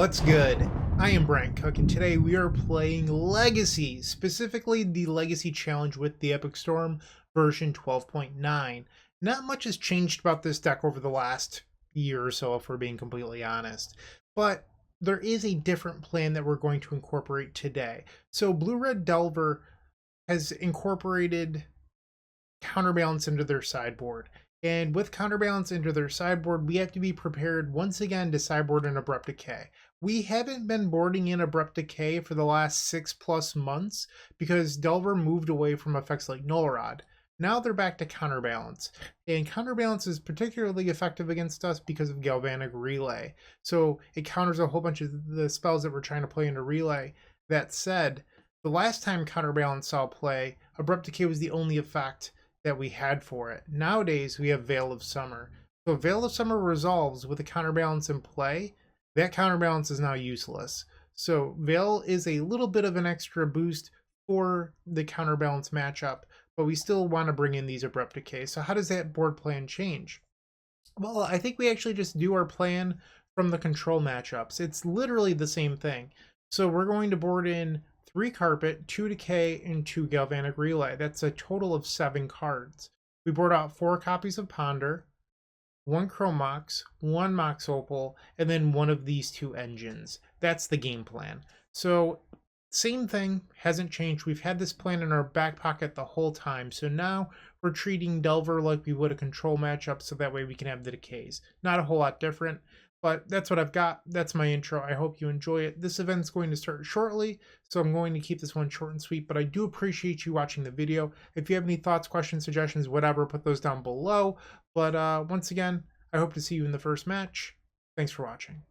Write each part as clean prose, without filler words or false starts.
What's good? I am Bryant Cook, and today we are playing Legacy, specifically the Legacy Challenge with the Epic Storm version 12.9. Not much has changed about this deck over the last year or so, if we're being completely honest, but there is a different plan that we're going to incorporate today. So Blue-Red Delver has incorporated Counterbalance into their sideboard. And with Counterbalance into their sideboard, we have to be prepared once again to sideboard an Abrupt Decay. We haven't been boarding in Abrupt Decay for the last 6+ months because Delver moved away from effects like Null Rod. Now they're back to Counterbalance. And Counterbalance is particularly effective against us because of Galvanic Relay. So it counters a whole bunch of the spells that we're trying to play into Relay. That said, the last time Counterbalance saw play, Abrupt Decay was the only effect that we had for it. Nowadays, we have Veil of Summer. So Veil of Summer resolves with a Counterbalance in play. That Counterbalance is now useless. So Veil is a little bit of an extra boost for the Counterbalance matchup, but we still want to bring in these Abrupt Decay. So how does that board plan change? Well, I think we actually just do our plan from the control matchups. It's literally the same thing. So we're going to board in 3 Carpet, 2 Decay, and 2 Galvanic Relay. That's a total of 7 cards. We board out 4 copies of Ponder, 1 Chrome Mox, 1 Mox Opal, and then one of these 2 engines. That's the game plan. So same thing, hasn't changed. We've had this plan in our back pocket the whole time. So now we're treating Delver like we would a control matchup, so that way we can have the decays. Not a whole lot different. But that's what I've got. That's my intro. I hope you enjoy it. This event's going to start shortly, so I'm going to keep this one short and sweet, but I do appreciate you watching the video. If you have any thoughts, questions, suggestions, whatever, put those down below. But once again, I hope to see you in the first match. Thanks for watching.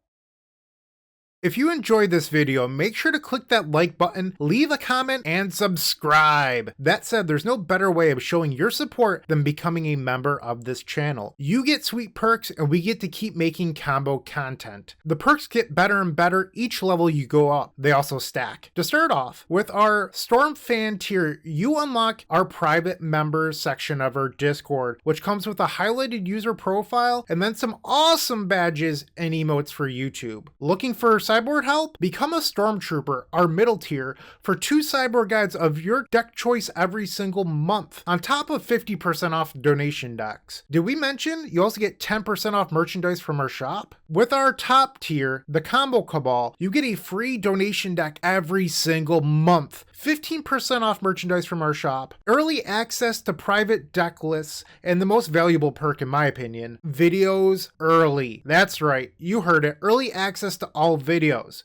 If you enjoyed this video, make sure to click that like button, leave a comment, and subscribe. That said, there's no better way of showing your support than becoming a member of this channel. You get sweet perks, and we get to keep making combo content. The perks get better and better each level you go up. They also stack. To start off, with our Storm Fan tier, you unlock our private members section of our Discord, which comes with a highlighted user profile and then some awesome badges and emotes for YouTube. Looking for sideboard help? Become a Stormtrooper, our middle tier, for 2 sideboard guides of your deck choice every single month, on top of 50% off donation decks. Did we mention you also get 10% off merchandise from our shop? With our top tier, the Combo Cabal, you get a free donation deck every single month, 15% off merchandise from our shop, early access to private deck lists, and the most valuable perk in my opinion, videos early. That's right, you heard it, early access to all videos.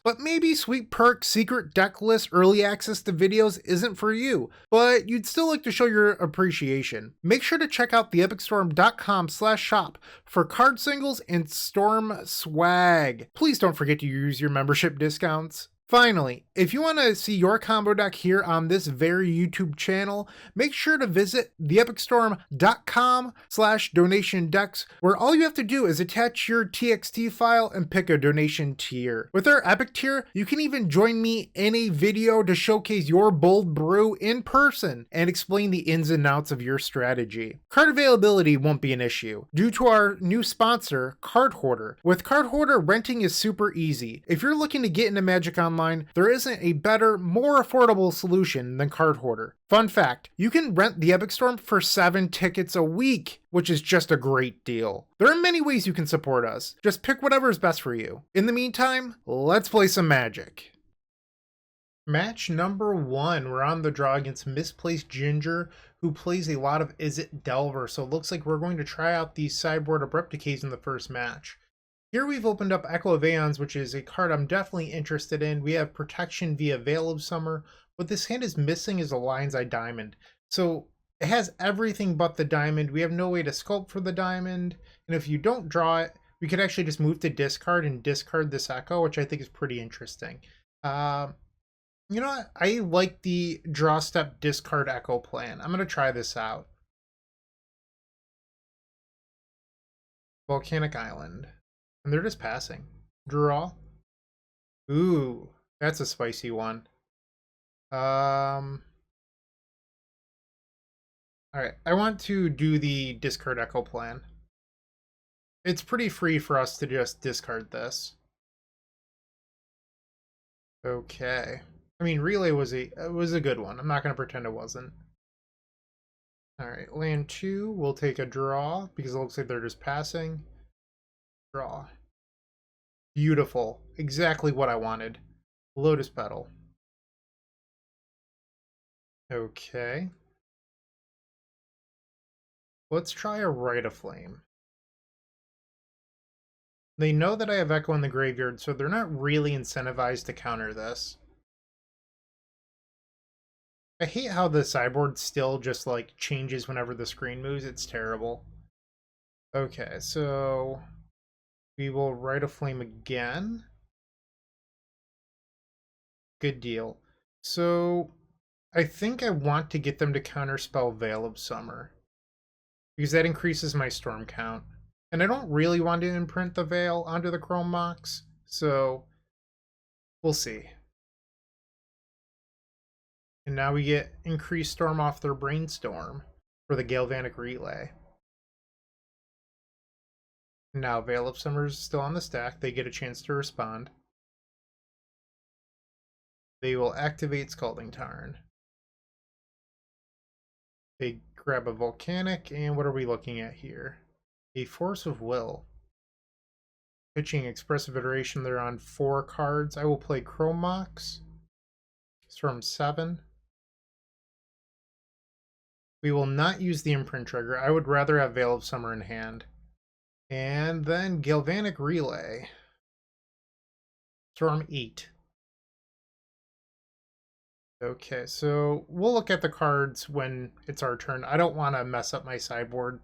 But maybe sweet perk, secret deck list, early access to videos isn't for you, but you'd still like to show your appreciation. Make sure to check out theepicstorm.com/shop for card singles and Storm swag. Please don't forget to use your membership discounts. Finally, if you want to see your combo deck here on this very YouTube channel, make sure to visit theepicstorm.com/donation decks, where all you have to do is attach your TXT file and pick a donation tier. With our Epic tier, you can even join me in a video to showcase your bold brew in person and explain the ins and outs of your strategy. Card availability won't be an issue due to our new sponsor, Card Hoarder. With Card Hoarder, renting is super easy. If you're looking to get into Magic Online, there isn't a better, more affordable solution than Card Hoarder. Fun fact, you can rent the Epic Storm for 7 tickets a week, which is just a great deal. There are many ways you can support us. Just pick whatever is best for you. In the meantime, let's play some Magic. Match number 1, we're on the draw against Misplaced Ginger, who plays a lot of Izzet Delver, so it looks like we're going to try out these sideboard Abrupt Decays in the first match. Here we've opened up Echo of Eons, which is a card I'm definitely interested in. We have protection via Veil of Summer. What this hand is missing is a Lion's Eye Diamond. So it has everything but the diamond. We have no way to sculpt for the diamond. And if you don't draw it, we could actually just move to discard and discard this Echo, which I think is pretty interesting. You know what? I like the draw step discard Echo plan. I'm going to try this out. Volcanic Island. And they're just passing. Draw. Ooh, that's a spicy one. Alright, I want to do the discard Echo plan. It's pretty free for us to just discard this. Okay. I mean, Relay was a good one. I'm not going to pretend it wasn't. All right, land 2. We'll take a draw because it looks like they're just passing. Draw. Beautiful. Exactly what I wanted. Lotus Petal. Okay. Let's try a Rite of Flame. They know that I have Echo in the graveyard, so they're not really incentivized to counter this. I hate how the sideboard still just, like, changes whenever the screen moves. It's terrible. Okay, so we will Rite of Flame again. Good deal. So I think I want to get them to counterspell Veil of Summer, because that increases my storm count. And I don't really want to imprint the Veil onto the Chrome Mox, so we'll see. And now we get increased storm off their Brainstorm for the Galvanic Relay. Now Veil of Summer is still on the stack. They get a chance to respond. They will activate Scalding Tarn. They grab a Volcanic, and what are we looking at here? A Force of Will. Pitching Expressive Iteration, they're on 4 cards. I will play Chrome Mox. Storm 7. We will not use the imprint trigger. I would rather have Veil of Summer in hand. And then Galvanic Relay. Storm 8. Okay, so we'll look at the cards when it's our turn. I don't want to mess up my sideboard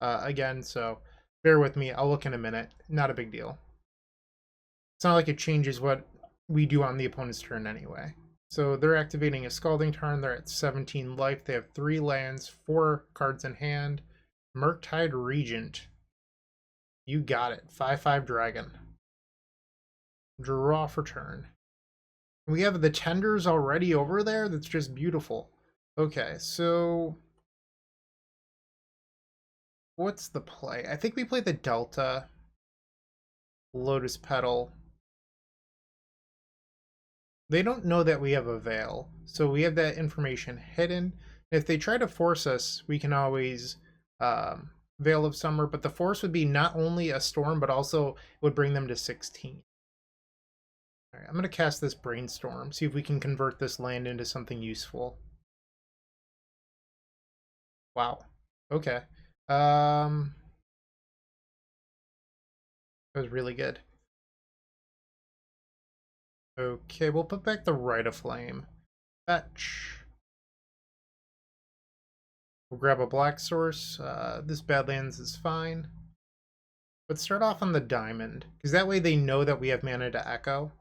again, so bear with me. I'll look in a minute. Not a big deal. It's not like it changes what we do on the opponent's turn anyway. So they're activating a Scalding Tarn. They're at 17 life. They have 3 lands, 4 cards in hand. Murktide Regent. You got it. 5/5 Dragon. Draw for turn. We have the Tenders already over there. That's just beautiful. Okay, so what's the play? I think we play the Delta. Lotus Petal. They don't know that we have a Veil, so we have that information hidden. If they try to force us, we can always Veil of Summer, but the force would be not only a storm, but also would bring them to 16. All right, I'm going to cast this Brainstorm, see if we can convert this land into something useful. Wow. Okay. That was really good. Okay, we'll put back the Rite of Flame. Fetch. We'll grab a black source. This Badlands is fine. But start off on the diamond, because that way they know that we have mana to echo.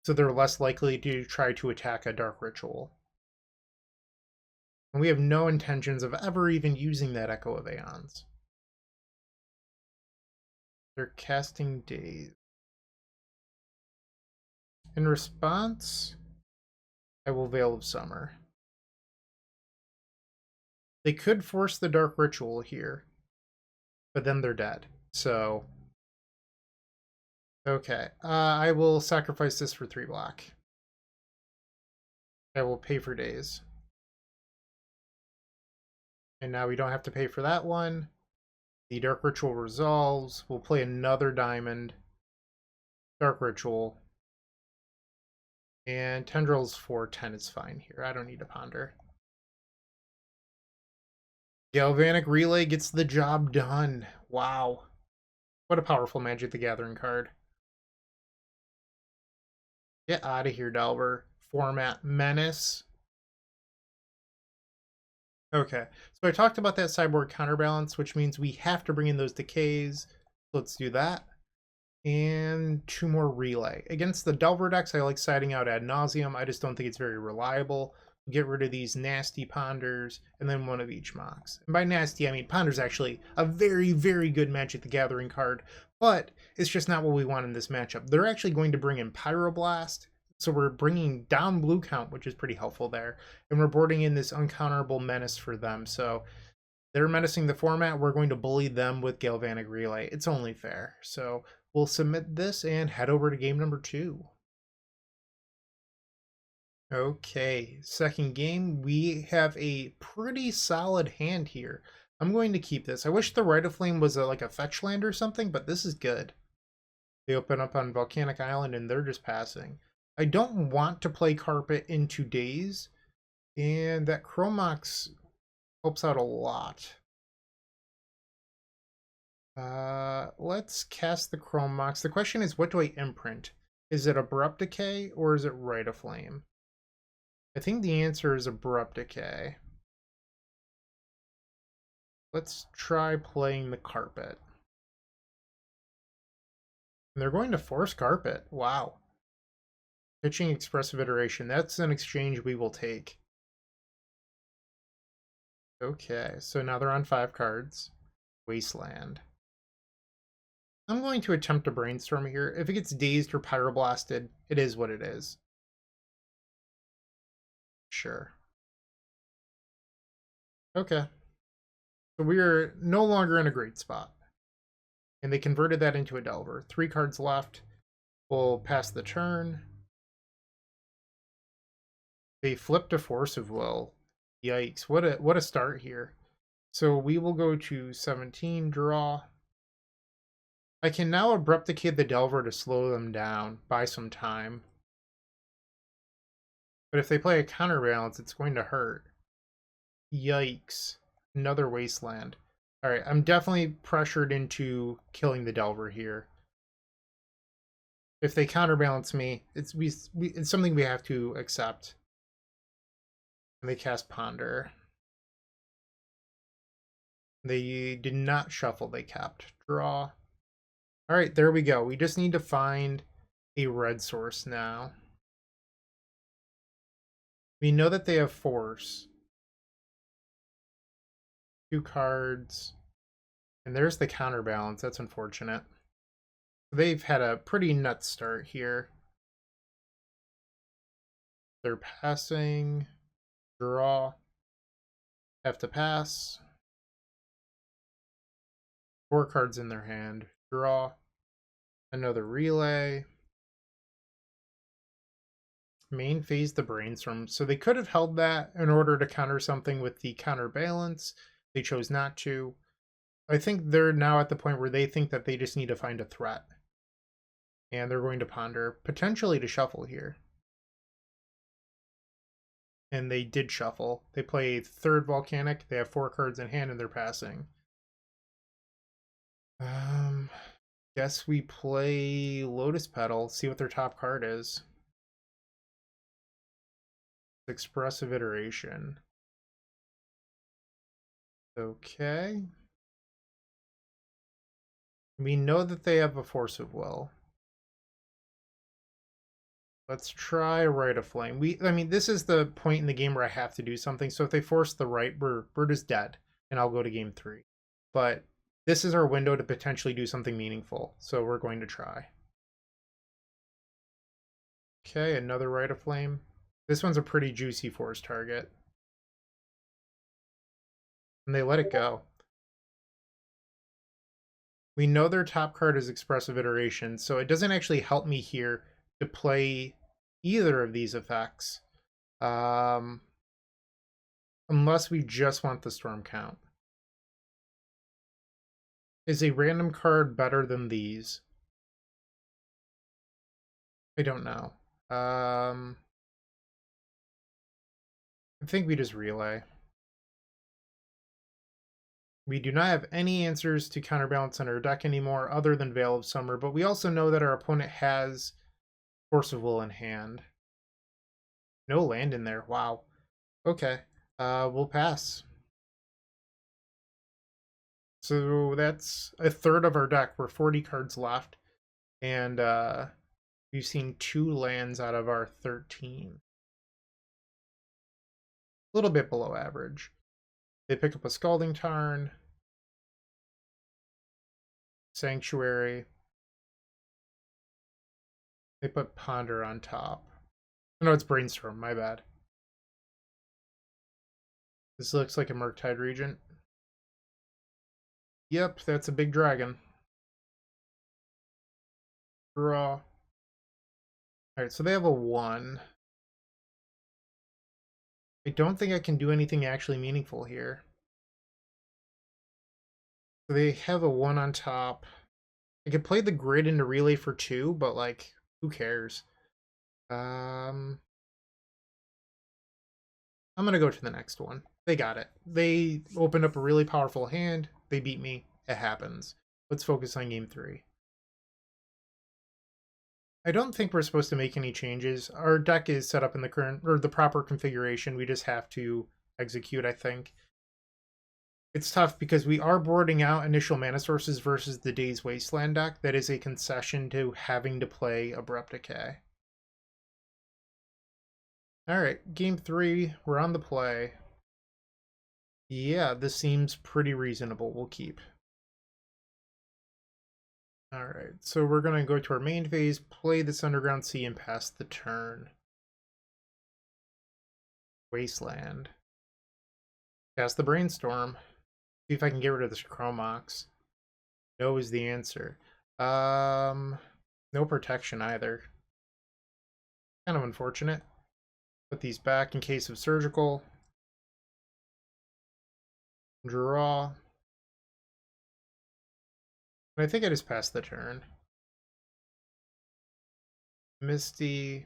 So they're less likely to try to attack a Dark Ritual. And we have no intentions of ever even using that Echo of Aeons. They're casting Daze. In response, I will Veil of Summer. They could force the Dark Ritual here, but then they're dead. So, okay. I will sacrifice this for 3 black. I will pay for Daze. And now we don't have to pay for that one. The Dark Ritual resolves. We'll play another diamond. Dark Ritual. And Tendrils for 10 is fine here. I don't need to ponder. Galvanic Relay gets the job done. Wow. What a powerful Magic the Gathering card. Get out of here, Delver. Format Menace. Okay, so I talked about that sideboard counterbalance, which means we have to bring in those decays. Let's do that. And 2 more Relay. Against the Delver decks, I like siding out Ad Nauseam. I just don't think it's very reliable. Get rid of these nasty Ponders, and then 1 of each Mox. And by nasty, I mean Ponder's actually a very, very good Magic the Gathering card, but it's just not what we want in this matchup. They're actually going to bring in Pyroblast, so we're bringing down blue count, which is pretty helpful there, and we're boarding in this uncounterable menace for them. So they're menacing the format. We're going to bully them with Galvanic Relay. It's only fair. So we'll submit this and head over to game number 2. Okay, second game, we have a pretty solid hand here. I'm going to keep this. I wish the Rite of Flame was like a fetch land or something, but this is good. They open up on Volcanic Island and they're just passing. I don't want to play Carpet into Daze, and that Chromox helps out a lot. Let's cast the Chromox. The question is, what do I imprint? Is it Abrupt Decay or is it Rite of Flame? I think the answer is Abrupt Decay. Let's try playing the Carpet. And they're going to force Carpet. Wow. Pitching Expressive Iteration. That's an exchange we will take. Okay, so now they're on 5 cards. Wasteland. I'm going to attempt to brainstorm here. If it gets dazed or pyroblasted, it is what it is. Sure. Okay. So we are no longer in a great spot. And they converted that into a Delver. 3 cards left. We'll pass the turn. They flipped a Force of Will. Yikes. What a start here. So we will go to 17, draw. I can now Abrupticate the Delver to slow them down, buy some time. But if they play a counterbalance, it's going to hurt. Yikes. Another Wasteland. Alright, I'm definitely pressured into killing the Delver here. If they counterbalance me, it's something we have to accept. And they cast Ponder. They did not shuffle, they kept. Draw. Alright, there we go. We just need to find a red source now. We know that they have Force. 2 cards. And there's the counterbalance. That's unfortunate. They've had a pretty nuts start here. They're passing. Draw. Have to pass. 4 cards in their hand. Draw. Another relay. Main phase the brainstorm. So they could have held that in order to counter something with the counterbalance. They chose not to. I think they're now at the point where they think that they just need to find a threat. And they're going to ponder, potentially to shuffle here. And they did shuffle. They play 3rd Volcanic. They have 4 cards in hand and they're passing. Guess we play Lotus Petal, see what their top card is. Expressive Iteration. Okay. We know that they have a Force of Will. Let's try Rite of Flame. I mean, this is the point in the game where I have to do something. So if they force the right, we're just dead, and I'll go to game 3. But this is our window to potentially do something meaningful, so we're going to try. Okay, another Rite of Flame. This one's a pretty juicy force target. And they let it go. We know their top card is Expressive Iteration, so it doesn't actually help me here to play either of these effects. Unless we just want the Storm count. Is a random card better than these? I don't know. I think we just relay. We do not have any answers to counterbalance on our deck anymore other than Veil of Summer, but we also know that our opponent has Force of Will in hand. No land in there. Wow. Okay. We'll pass. So that's a third of our deck. We're 40 cards left. And we've seen 2 lands out of our 13. A little bit below average. They pick up a Scalding Tarn. Sanctuary. They put Ponder on top. No, it's Brainstorm, my bad. This looks like a Murktide Regent. Yep, that's a big dragon. Draw. Alright, so they have a 1. I don't think I can do anything actually meaningful here. So they have a 1 on top. I could play the grid into relay for 2, but like, who cares? I'm gonna go to the next one. They got it. They opened up a really powerful hand. They beat me. It happens. Let's focus on game 3. I don't think we're supposed to make any changes. Our deck is set up in the current, or the proper configuration. We just have to execute, I think. It's tough because we are boarding out initial mana sources versus the Daze Wasteland deck. That is a concession to having to play Abrupt Decay. Alright, game 3, we're on the play. Yeah, this seems pretty reasonable. We'll keep. Alright, so we're going to go to our main phase, play this Underground Sea, and pass the turn. Wasteland. Cast the Brainstorm. See if I can get rid of this Chromox. No is the answer. No protection either. Kind of unfortunate. Put these back in case of surgical. Draw. And I think I just passed the turn. Misty.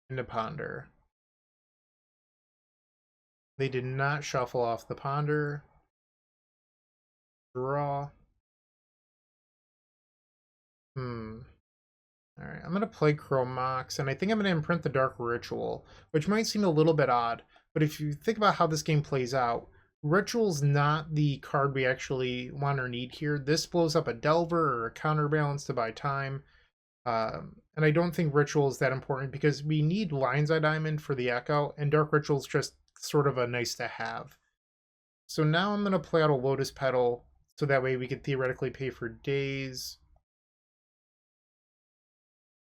Into Ponder. They did not shuffle off the Ponder. Draw. Alright, I'm going to play Chromox, and I think I'm going to imprint the Dark Ritual, which might seem a little bit odd, but if you think about how this game plays out, Ritual's not the card we actually want or need here. This blows up a Delver or a Counterbalance to buy time, and I don't think Ritual is that important because we need Lion's Eye Diamond for the Echo, and Dark Ritual's just sort of a nice to have. So now I'm going to play out a Lotus Petal, so that way we could theoretically pay for days.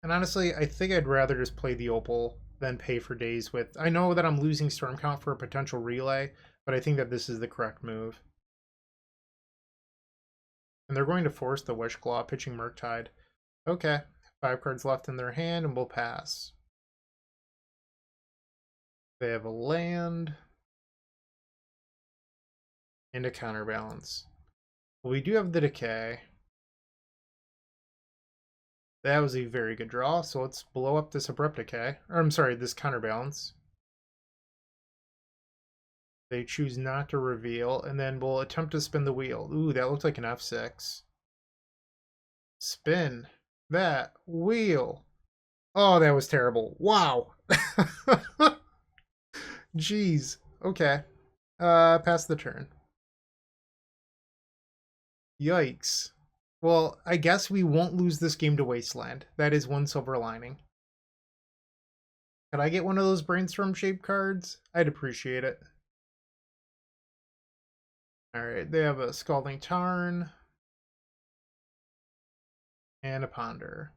And honestly, I think I'd rather just play the Opal than pay for days with... I know that I'm losing Storm Count for a potential relay, but I think that this is the correct move. And they're going to force the Wishclaw, pitching Murktide. Okay, 5 cards left in their hand, and we'll pass. They have a land and a Counterbalance. Well, we do have the Decay. That was a very good draw, so let's blow up this Abrupt Decay. Or, I'm sorry, this Counterbalance. They choose not to reveal, and then we'll attempt to spin the wheel. Ooh, that looks like an F6. Spin that wheel. Oh, that was terrible. Wow. Jeez. Okay. Pass the turn. Yikes. Well, I guess we won't lose this game to Wasteland. That is one silver lining. Could I get one of those Brainstorm-shaped cards? I'd appreciate it. Alright, they have a Scalding Tarn. And a Ponder.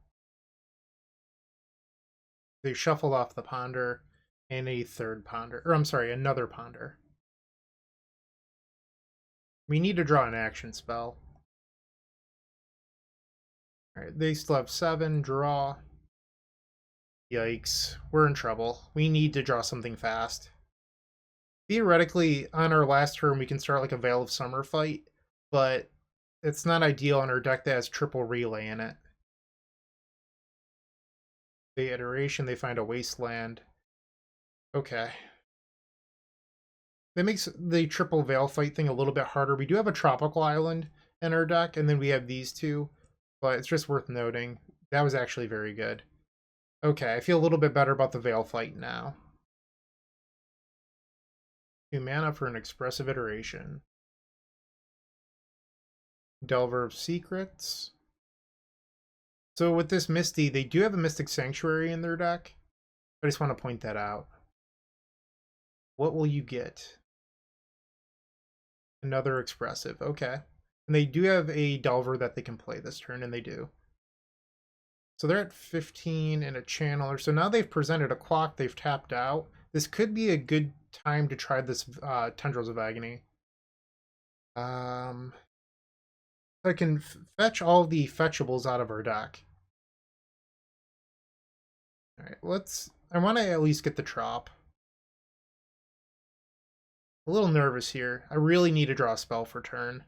They shuffled off the Ponder and a third Ponder. Or, I'm sorry, another Ponder. We need to draw an action spell. Alright, they still have 7. Draw. Yikes. We're in trouble. We need to draw something fast. Theoretically, on our last turn, we can start like a Veil of Summer fight, but it's not ideal on our deck that has triple relay in it. The iteration, they find a Wasteland. Okay. That makes the triple Veil fight thing a little bit harder. We do have a Tropical Island in our deck, and then we have these two, but it's just worth noting. That was actually very good. Okay, I feel a little bit better about the Veil fight now. 2 mana for an expressive iteration. Delver of Secrets. So with this Misty, they do have a Mystic Sanctuary in their deck. I just want to point that out. What will you get? Another expressive. Okay. And they do have a Delver that they can play this turn, and they do. So they're at 15 and a Channeler. So now they've presented a clock. They've tapped out. This could be a good time to try this Tendrils of Agony. I can fetch all the fetchables out of our deck. Alright, let's I want to at least get the Trop. A little nervous here. I really need to draw a spell for turn.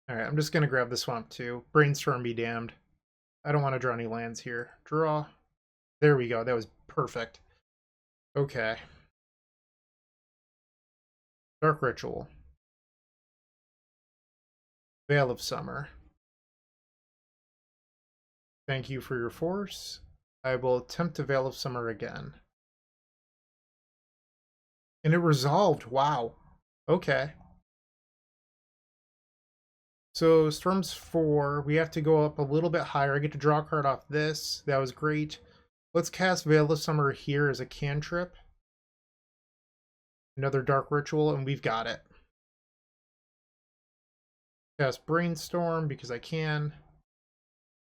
Alright, I'm just going to grab the Swamp too. Brainstorm be damned. I don't want to draw any lands here. Draw. There we go. That was perfect. Okay. Dark Ritual. Veil of Summer. Thank you for your force. I will attempt to Veil of Summer again. And it resolved. Wow. Okay. So Storm's 4. We have to go up a little bit higher. I get to draw a card off this. That was great. Let's cast Veil of Summer here as a cantrip. Another Dark Ritual, and we've got it. Cast Brainstorm because I can.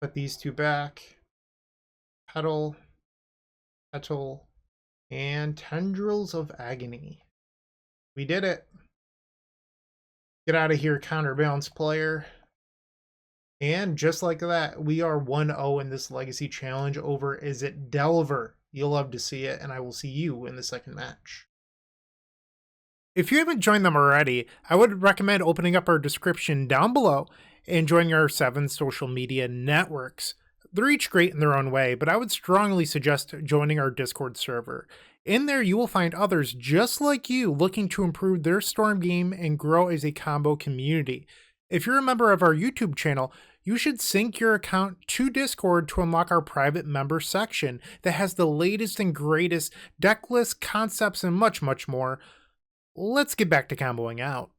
Put these two back. Petal. Petal. And Tendrils of Agony. We did it. Get out of here, counterbalance player. And just like that, we are 1-0 in this Legacy Challenge over Izzet Delver. You'll love to see it, and I will see you in the second match. If you haven't joined them already, I would recommend opening up our description down below and joining our 7 social media networks. They're each great in their own way, but I would strongly suggest joining our Discord server. In there, you will find others just like you looking to improve their Storm game and grow as a combo community. If you're a member of our YouTube channel, you should sync your account to Discord to unlock our private member section that has the latest and greatest deck lists, concepts, and much, much more. Let's get back to comboing out.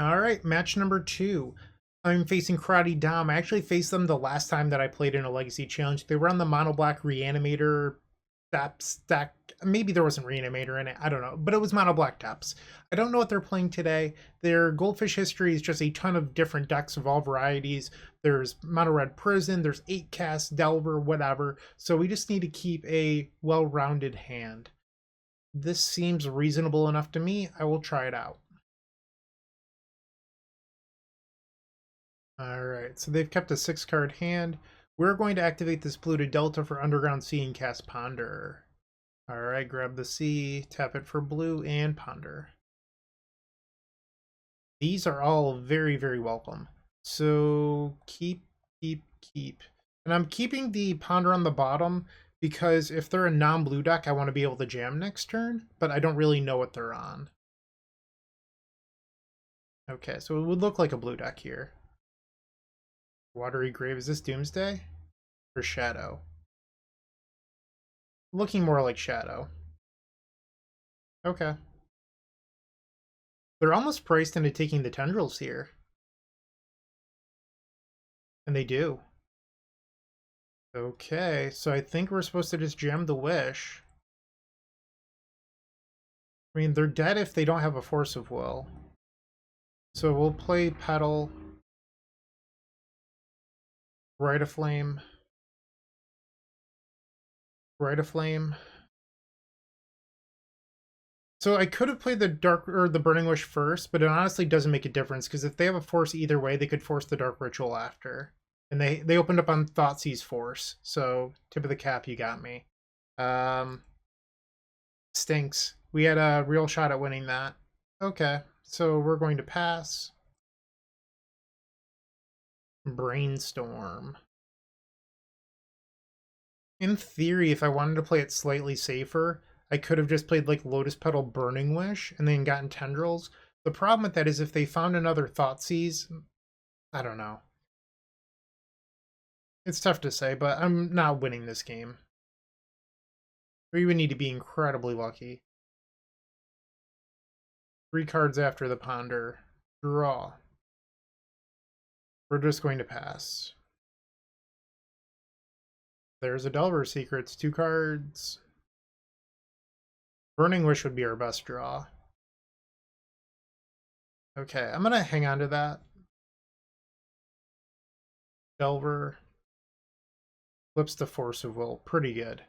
Alright, match number 2. I'm facing Karate Dom. I actually faced them the last time that I played in a Legacy Challenge. They were on the Mono Black Reanimator stack. Maybe there wasn't Reanimator in it. I don't know. But it was Mono Black Depths. I don't know what they're playing today. Their Goldfish history is just a ton of different decks of all varieties. There's Mono Red Prison. There's 8 Cast, Delver, whatever. So we just need to keep a well-rounded hand. This seems reasonable enough to me. I will try it out. Alright, so they've kept a 6-card hand. We're going to activate this Polluted Delta for Underground Sea and cast Ponder. Alright, grab the sea, tap it for blue, and Ponder. These are all very, very welcome. So keep. And I'm keeping the Ponder on the bottom because if they're a non-blue deck, I want to be able to jam next turn, but I don't really know what they're on. Okay, so it would look like a blue deck here. Watery Grave, is this Doomsday? Or Shadow? Looking more like Shadow. Okay. They're almost priced into taking the Tendrils here. And they do. Okay, so I think we're supposed to just jam the Wish. I mean, they're dead if they don't have a Force of Will. So we'll play Petal. Rite of Flame. Rite of Flame. So I could have played the the Burning Wish first, but it honestly doesn't make a difference because if they have a force either way, they could force the Dark Ritual after. And they opened up on Thoughtseize Force, so tip of the cap, you got me. Stinks. We had a real shot at winning that. Okay, so we're going to pass. Brainstorm. In theory, if I wanted to play it slightly safer, I could have just played like Lotus Petal Burning Wish and then gotten Tendrils. The problem with that is if they found another Thoughtseize, I don't know. It's tough to say, but I'm not winning this game. We would need to be incredibly lucky. 3 cards after the Ponder. Draw. We're just going to pass. There's a Delver Secrets. 2 cards. Burning Wish would be our best draw. Okay, I'm going to hang on to that. Delver. Flips the Force of Will. Pretty good.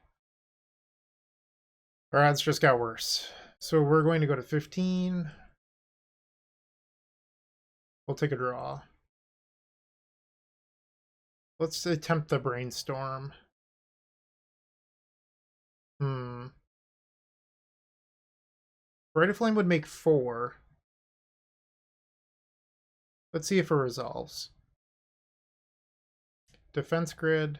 Our odds just got worse. So we're going to go to 15. We'll take a draw. Let's attempt the Brainstorm. Rite of Flame would make 4. Let's see if it resolves. Defense grid.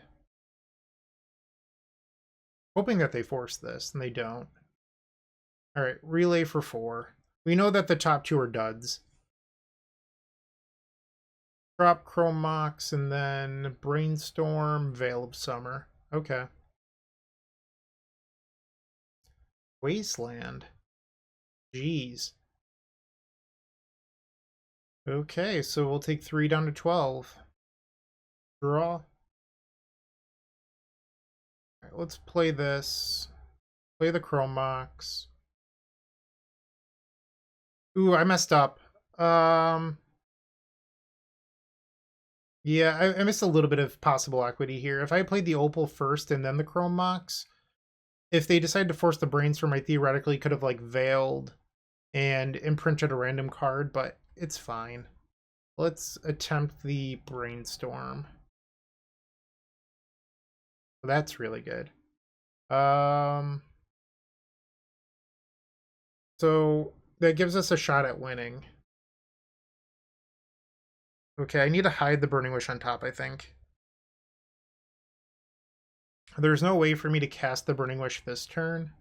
Hoping that they force this, and they don't. Alright, relay for 4. We know that the top 2 are duds. Drop Chrome Mox, and then Brainstorm, Veil of Summer. Okay. Wasteland. Jeez. Okay, so we'll take 3 down to 12. Draw. All right, let's play this. Play the Chrome Mox. Ooh, I messed up. Yeah, I missed a little bit of possible equity here. If I played the Opal first and then the Chrome Mox, if they decide to force the Brainstorm, I theoretically could have like veiled and imprinted a random card, but it's fine. Let's attempt the Brainstorm. That's really good. So that gives us a shot at winning. Okay, I need to hide the Burning Wish on top, I think. There's no way for me to cast the Burning Wish this turn.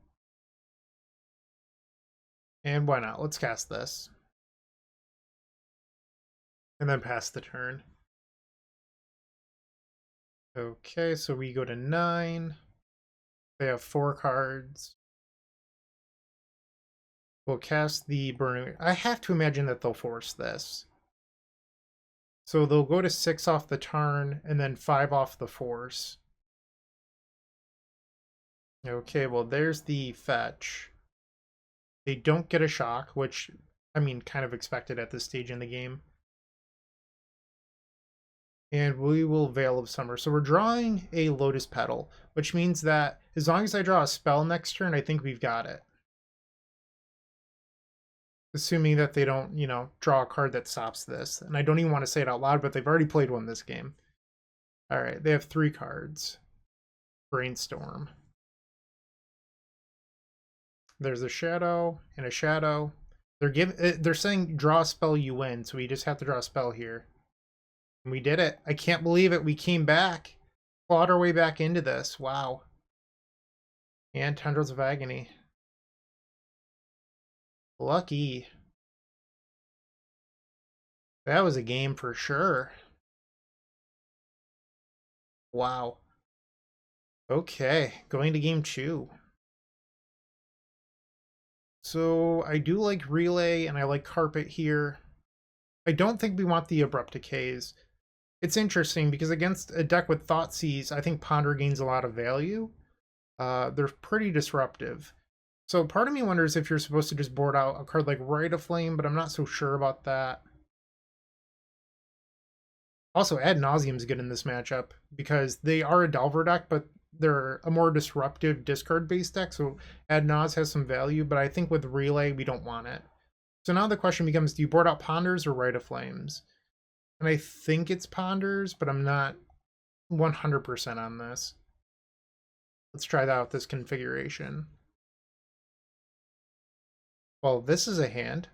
And why not? Let's cast this. And then pass the turn. Okay, so we go to 9. They have 4 cards. We'll cast the Burning... I have to imagine that they'll force this. So they'll go to 6 off the turn, and then 5 off the force. Okay, well, there's the fetch. They don't get a shock, which, I mean, kind of expected at this stage in the game. And we will Veil of Summer. So we're drawing a Lotus Petal, which means that as long as I draw a spell next turn, I think we've got it. Assuming that they don't, you know, draw a card that stops this. And I don't even want to say it out loud, but they've already played one this game. All right, they have 3 cards. Brainstorm. There's a shadow and a shadow. They're saying draw a spell, you win, so we just have to draw a spell here. And we did it. I can't believe it. We came back. Clawed our way back into this. Wow. And Tendrils of Agony. Lucky. That was a game for sure. Wow. Okay, going to game 2. So I do like Relay and I like Carpet here. I don't think we want the Abrupt Decays. It's interesting because against a deck with Thoughtseize, I think Ponder gains a lot of value. They're pretty disruptive. So part of me wonders if you're supposed to just board out a card like Rite of Flame, but I'm not so sure about that. Also, Ad Nauseam is good in this matchup because they are a Delver deck, but they're a more disruptive discard-based deck, so Ad Naus has some value, but I think with Relay, we don't want it. So now the question becomes, do you board out Ponders or Rite of Flames? And I think it's Ponders, but I'm not 100% on this. Let's try that with this configuration. Well, this is a hand.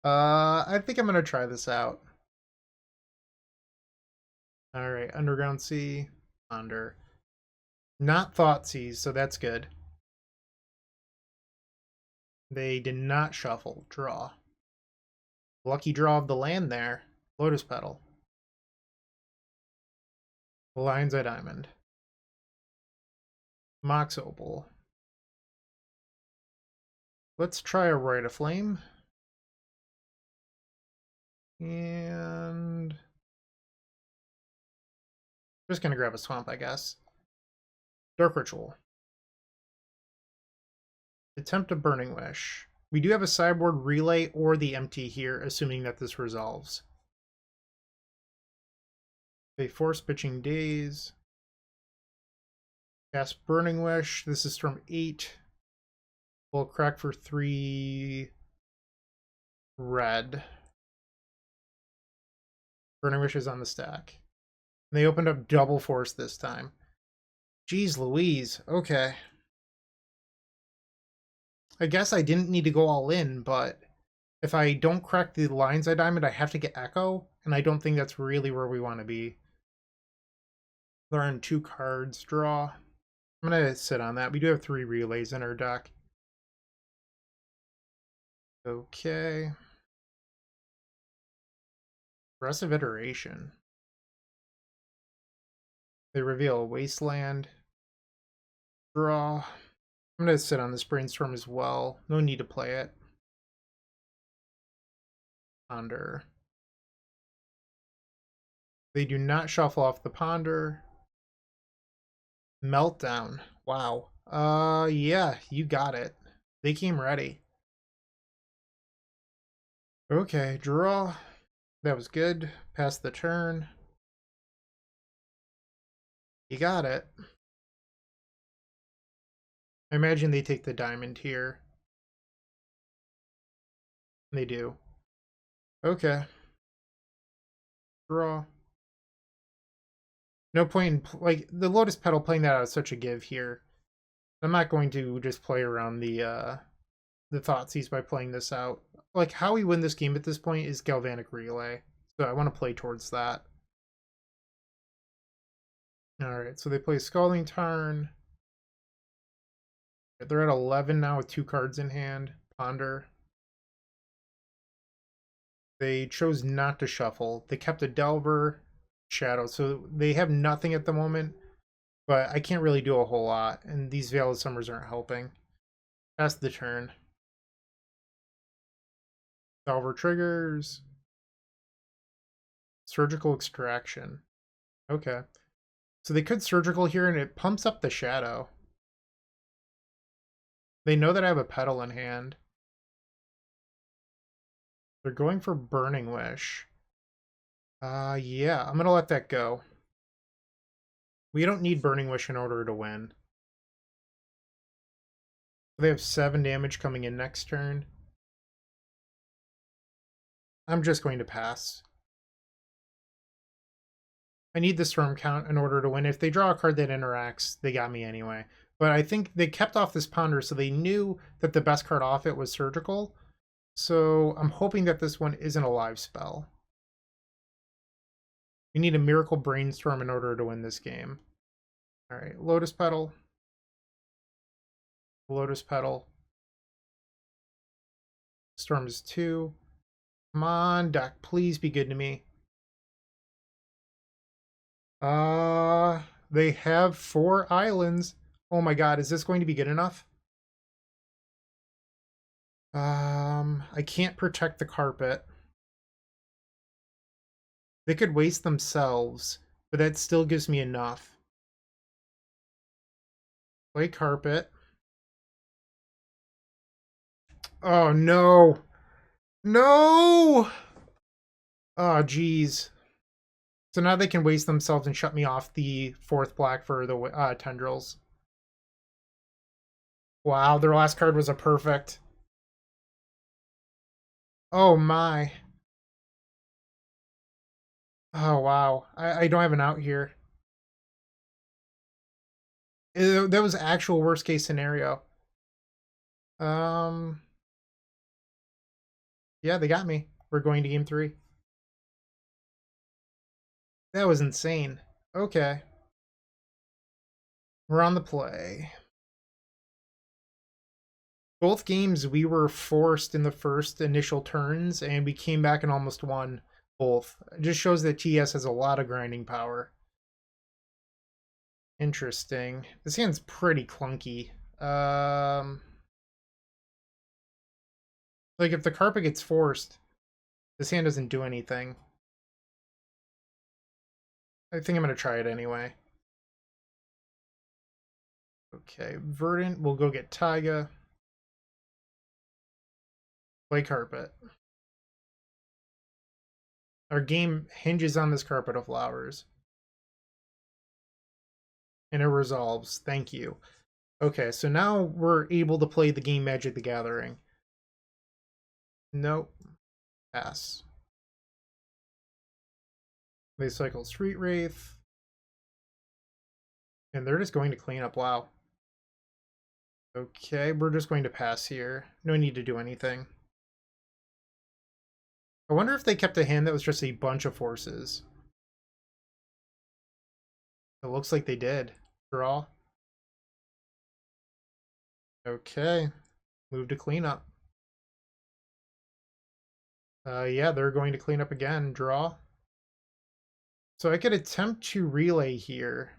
I think I'm going to try this out. All right, Underground Sea, Ponder. Not Thoughtseize, so that's good. They did not shuffle. Draw. Lucky draw of the land there. Lotus Petal. Lion's Eye Diamond. Mox Opal. Let's try a Rite of Flame. And... just gonna grab a Swamp, I guess. Dark Ritual. Attempt a Burning Wish. We do have a sideboard Relay or the empty here, assuming that this resolves. They force Bitching Days. Cast Burning Wish. This is from 8. We'll crack for 3 red. Burning Wish is on the stack. And they opened up double force this time. Jeez Louise. Okay. I guess I didn't need to go all in, but if I don't crack the Lion's Eye Diamond, I have to get Echo, and I don't think that's really where we want to be. Learn 2 cards, draw. I'm going to sit on that. We do have 3 relays in our deck. Okay. Aggressive Iteration. They reveal a Wasteland. Draw. I'm going to sit on this Brainstorm as well. No need to play it. Ponder. They do not shuffle off the Ponder. Meltdown. Wow. Yeah, you got it. They came ready. Okay, draw. That was good. Pass the turn. You got it. I imagine they take the diamond here. They do. Okay. Draw. No point in, like, the Lotus Petal playing that out is such a give here. I'm not going to just play around the Thoughtseize by playing this out. Like, how we win this game at this point is Galvanic Relay. So I want to play towards that. Alright, so they play Scalding Tarn. They're at 11 now with 2 cards in hand. Ponder. They chose not to shuffle. They kept a Delver, Shadow. So they have nothing at the moment. But I can't really do a whole lot. And these Veil of Summers aren't helping. Pass the turn. Delver triggers. Surgical Extraction. Okay. So they could Surgical here and it pumps up the Shadow. They know that I have a Petal in hand. They're going for Burning Wish. Yeah, I'm gonna let that go. We don't need Burning Wish in order to win. They have 7 damage coming in next turn. I'm just going to pass. I need the Storm count in order to win. If they draw a card that interacts, they got me anyway. But I think they kept off this Ponder, so they knew that the best card off it was Surgical. So I'm hoping that this one isn't a live spell. We need a Miracle Brainstorm in order to win this game. Alright, Lotus Petal. Lotus Petal. Storms 2. Come on, deck, please be good to me. They have 4 islands. Oh my god, is this going to be good enough? I can't protect the carpet. They could waste themselves, but that still gives me enough. Play carpet. Oh no! No! Oh geez. So now they can waste themselves and shut me off the 4th black for the Tendrils. Wow, their last card was a perfect. Oh my. Oh wow. I don't have an out here. That was actual worst case scenario. Yeah, they got me. We're going to game 3. That was insane. Okay. We're on the play. Both games we were forced in the first initial turns, and we came back and almost won both. It just shows that TS has a lot of grinding power. Interesting. This hand's pretty clunky. Like, if the carpet gets forced, this hand doesn't do anything. I think I'm going to try it anyway. Okay, Verdant, we'll go get Taiga. Play carpet. Our game hinges on this carpet of flowers. And it resolves. Thank you. Okay, so now we're able to play the game Magic the Gathering. Nope. Pass. They cycle Street Wraith. And they're just going to clean up. Wow. Okay, we're just going to pass here. No need to do anything. I wonder if they kept a hand that was just a bunch of forces. It looks like they did. Draw. Okay. Move to cleanup. Yeah, they're going to clean up again. Draw. So I could attempt to relay here.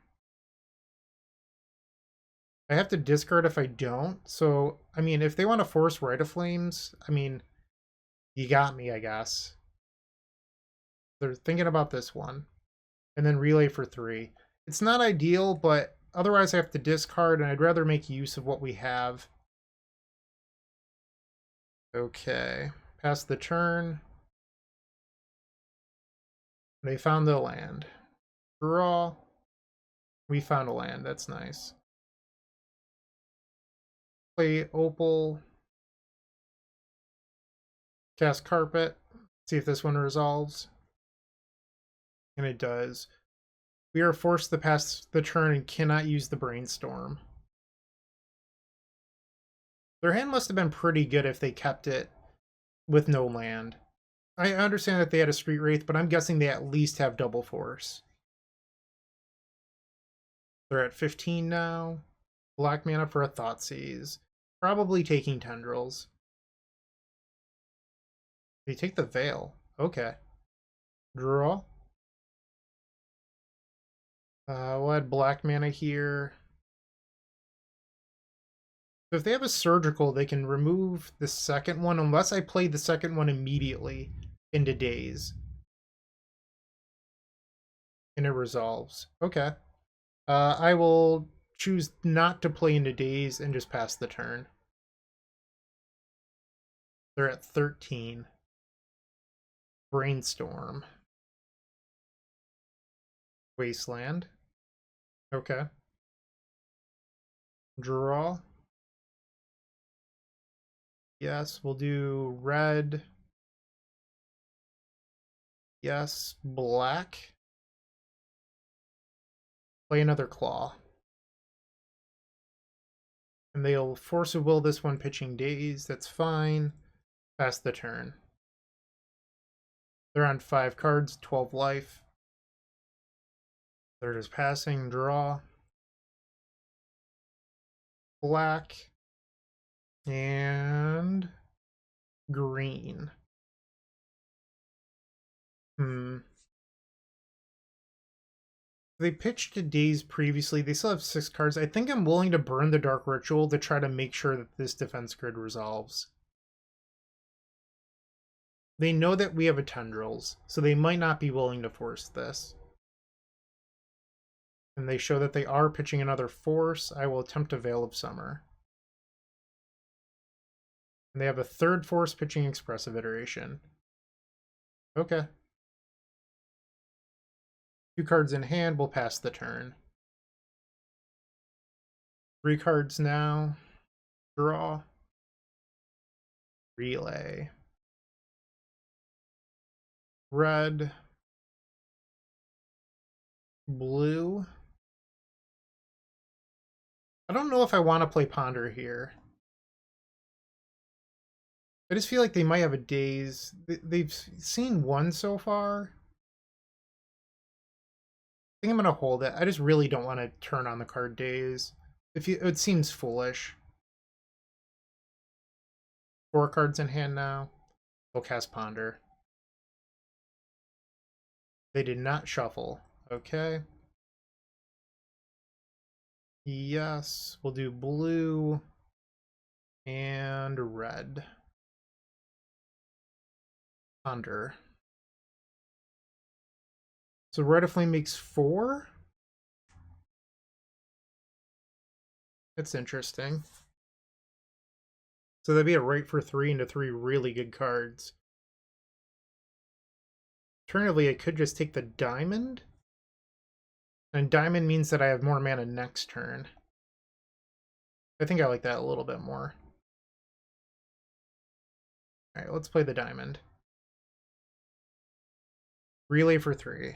I have to discard if I don't. So, I mean, if they want to force Rite of Flames, I mean, you got me, I guess. They're thinking about this one. And then relay for 3. It's not ideal, but otherwise I have to discard, and I'd rather make use of what we have. Okay. Pass the turn. They found the land. Draw. We found a land. That's nice. Play Opal. Cast Carpet. See if this one resolves. And it does. We are forced to pass the turn and cannot use the Brainstorm. Their hand must have been pretty good if they kept it with no land. I understand that they had a Street Wraith, but I'm guessing they at least have double force. They're at 15 now. Black mana for a Thoughtseize. Probably taking Tendrils. They take the Veil. Okay. Draw. We'll add black mana here. So if they have a Surgical, they can remove the second one unless I play the second one immediately into Daze. And it resolves. Okay. I will choose not to play into Daze and just pass the turn. They're at 13. Brainstorm. Wasteland. Okay. Draw. Yes, we'll do red. Yes, black. Play another claw. And they'll force a will this one pitching Daze. That's fine. Pass the turn. They're on 5 cards, 12 life. They're just passing, draw. Black. And green. They pitched to Daze previously. They still have 6 cards. I think I'm willing to burn the Dark Ritual to try to make sure that this defense grid resolves. They know that we have a Tendrils, so they might not be willing to force this. And they show that they are pitching another force. I will attempt a Veil of Summer. And they have a 3rd force pitching Expressive Iteration. Okay. 2 cards in hand, we'll pass the turn. 3 cards now. Draw. Relay. Red. Blue. I don't know if I want to play Ponder here. I just feel like they might have a Daze. They've seen one so far. I think I'm going to hold it. I just really don't want to turn on the card Daze. It seems foolish. 4 cards in hand now. We'll cast Ponder. They did not shuffle. Okay. Yes, we'll do blue and red. Ponder. So Rite of Flame makes 4? That's interesting. So that'd be a right for 3 into 3 really good cards. Alternatively, I could just take the diamond. And diamond means that I have more mana next turn. I think I like that a little bit more. Alright, let's play the diamond. Relay for 3.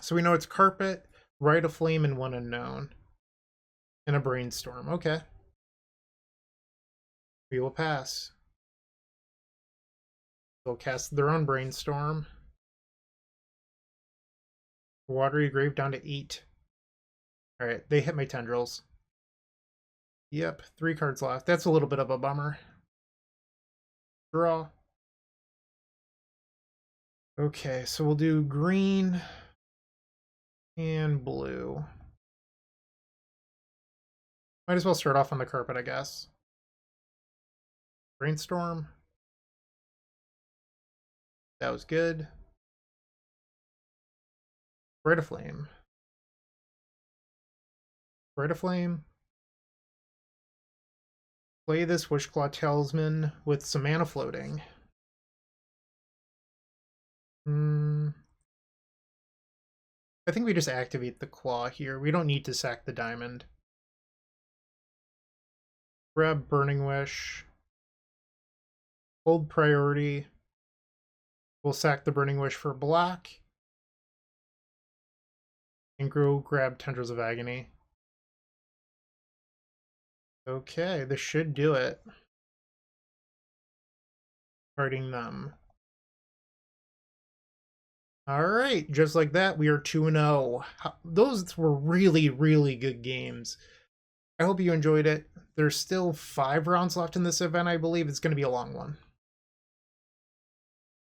So we know it's Carpet, Rite of Flame, and 1 unknown. And a Brainstorm. Okay. We will pass. They'll cast their own Brainstorm. Watery Grave down to 8. Alright, they hit my Tendrils. Yep, 3 cards left. That's a little bit of a bummer. Draw. Okay, so we'll do green and blue. Might as well start off on the carpet, I guess. Brainstorm. That was good. Rite of Flame. Rite of Flame. Play this Wishclaw Talisman with some mana floating. I think we just activate the claw here. We don't need to sack the diamond. Grab Burning Wish. Hold priority. We'll sack the Burning Wish for black. And grab Tendrils of Agony. Okay, this should do it. Parting them. Alright, just like that, we are 2-0. Those were really, really good games. I hope you enjoyed it. There's still 5 rounds left in this event, I believe. It's going to be a long one.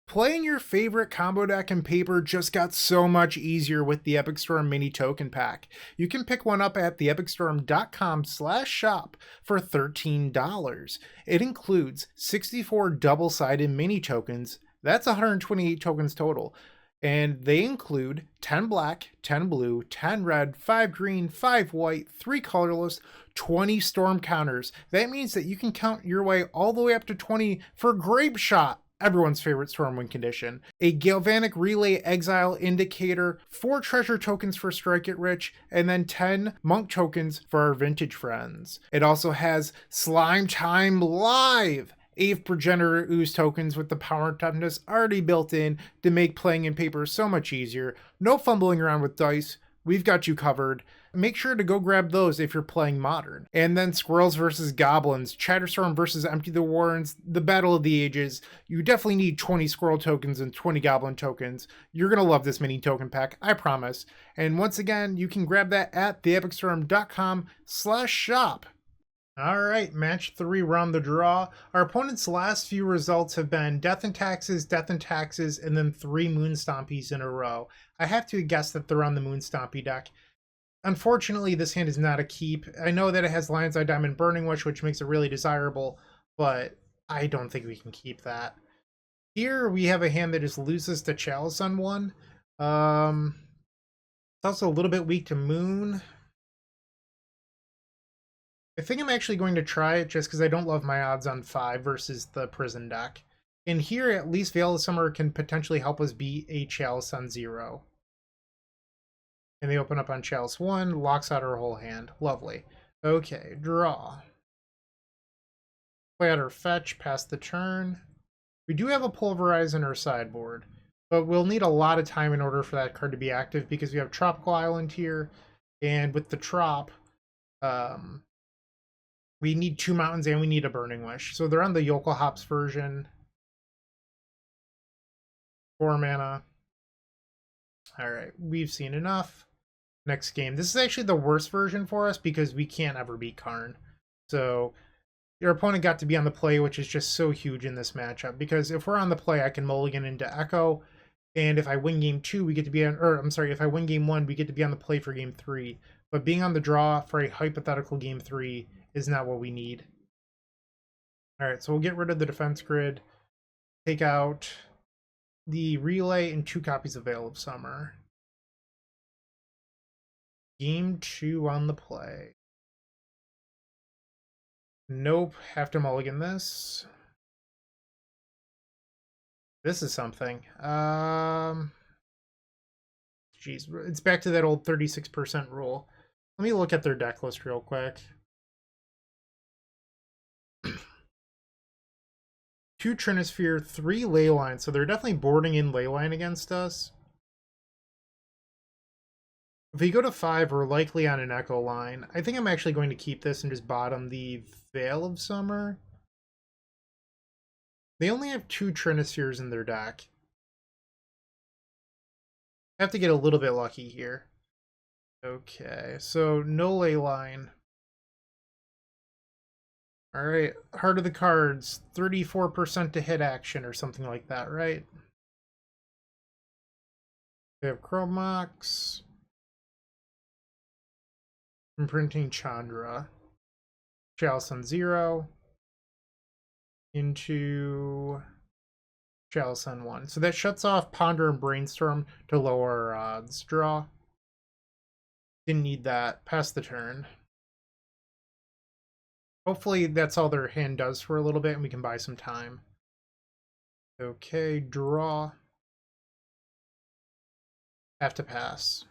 Playing your favorite combo deck in paper just got so much easier with the Epic Storm Mini Token Pack. You can pick one up at theepicstorm.com/shop for $13. It includes 64 double-sided mini tokens. That's 128 tokens total. And they include 10 black, 10 blue, 10 red, 5 green, 5 white, 3 colorless, 20 storm counters. That means that you can count your way all the way up to 20 for Grapeshot, everyone's favorite Stormwind condition, a Galvanic Relay Exile Indicator, 4 treasure tokens for Strike It Rich, and then 10 monk tokens for our vintage friends. It also has Slime Time Live, 8 Progenitor Ooze tokens with the power and toughness already built in to make playing in paper so much easier. No fumbling around with dice. We've got you covered. Make sure to go grab those if you're playing Modern. And then Squirrels versus Goblins, Chatterstorm versus Empty the Warrens, the Battle of the Ages. You definitely need 20 Squirrel tokens and 20 Goblin tokens. You're going to love this mini token pack, I promise. And once again, you can grab that at theepicstorm.com/shop. Alright, match 3, round the draw. Our opponent's last few results have been Death and Taxes, and then 3 Moonstompies in a row. I have to guess that they're on the Moonstompy deck. Unfortunately, this hand is not a keep. I know that it has Lion's Eye Diamond Burning Wish, which makes it really desirable, but I don't think we can keep that. Here we have a hand that just loses to Chalice on 1. It's also a little bit weak to Moon. I think I'm actually going to try it just because I don't love my odds on 5 versus the Prison deck. And here, at least Veil of Summer can potentially help us beat a Chalice on 0. And they open up on Chalice 1, locks out our whole hand. Lovely. Okay, draw. Play out our fetch, pass the turn. We do have a Pulverize in our sideboard, but we'll need a lot of time in order for that card to be active because we have Tropical Island here, and with the Trop, we need 2 mountains and we need a Burning Wish. So they're on the Yokel Hops version. 4 mana. Alright, we've seen enough. Next game. This is actually the worst version for us because we can't ever beat Karn. So your opponent got to be on the play, which is just so huge in this matchup. Because if we're on the play, I can mulligan into Echo. And if I win game 2, we get to be on, or I'm sorry, if I win game 1, we get to be on the play for game 3. But being on the draw for a hypothetical game 3 is not what we need. Alright, so we'll get rid of the defense grid. Take out the relay and 2 copies of Veil of Summer. Game 2 on the play. Nope, have to mulligan this. This is something. Jeez, it's back to that old 36% rule. Let me look at their deck list real quick. 2 Trinisphere, 3 Leyline, so they're definitely boarding in Leyline against us. If we go to 5, we're likely on an Echo line. I think I'm actually going to keep this and just bottom the Veil of Summer. They only have 2 Trinispheres in their deck. I have to get a little bit lucky here. Okay, so no ley line. Alright, Heart of the Cards, 34% to hit action or something like that, right? We have Chromox. Imprinting Chandra. Chalice on 0. Into Chalice on 1. So that shuts off Ponder and Brainstorm to lower our odds. Draw. Didn't need that. Pass the turn. Hopefully that's all their hand does for a little bit and we can buy some time. Okay, draw. Have to pass.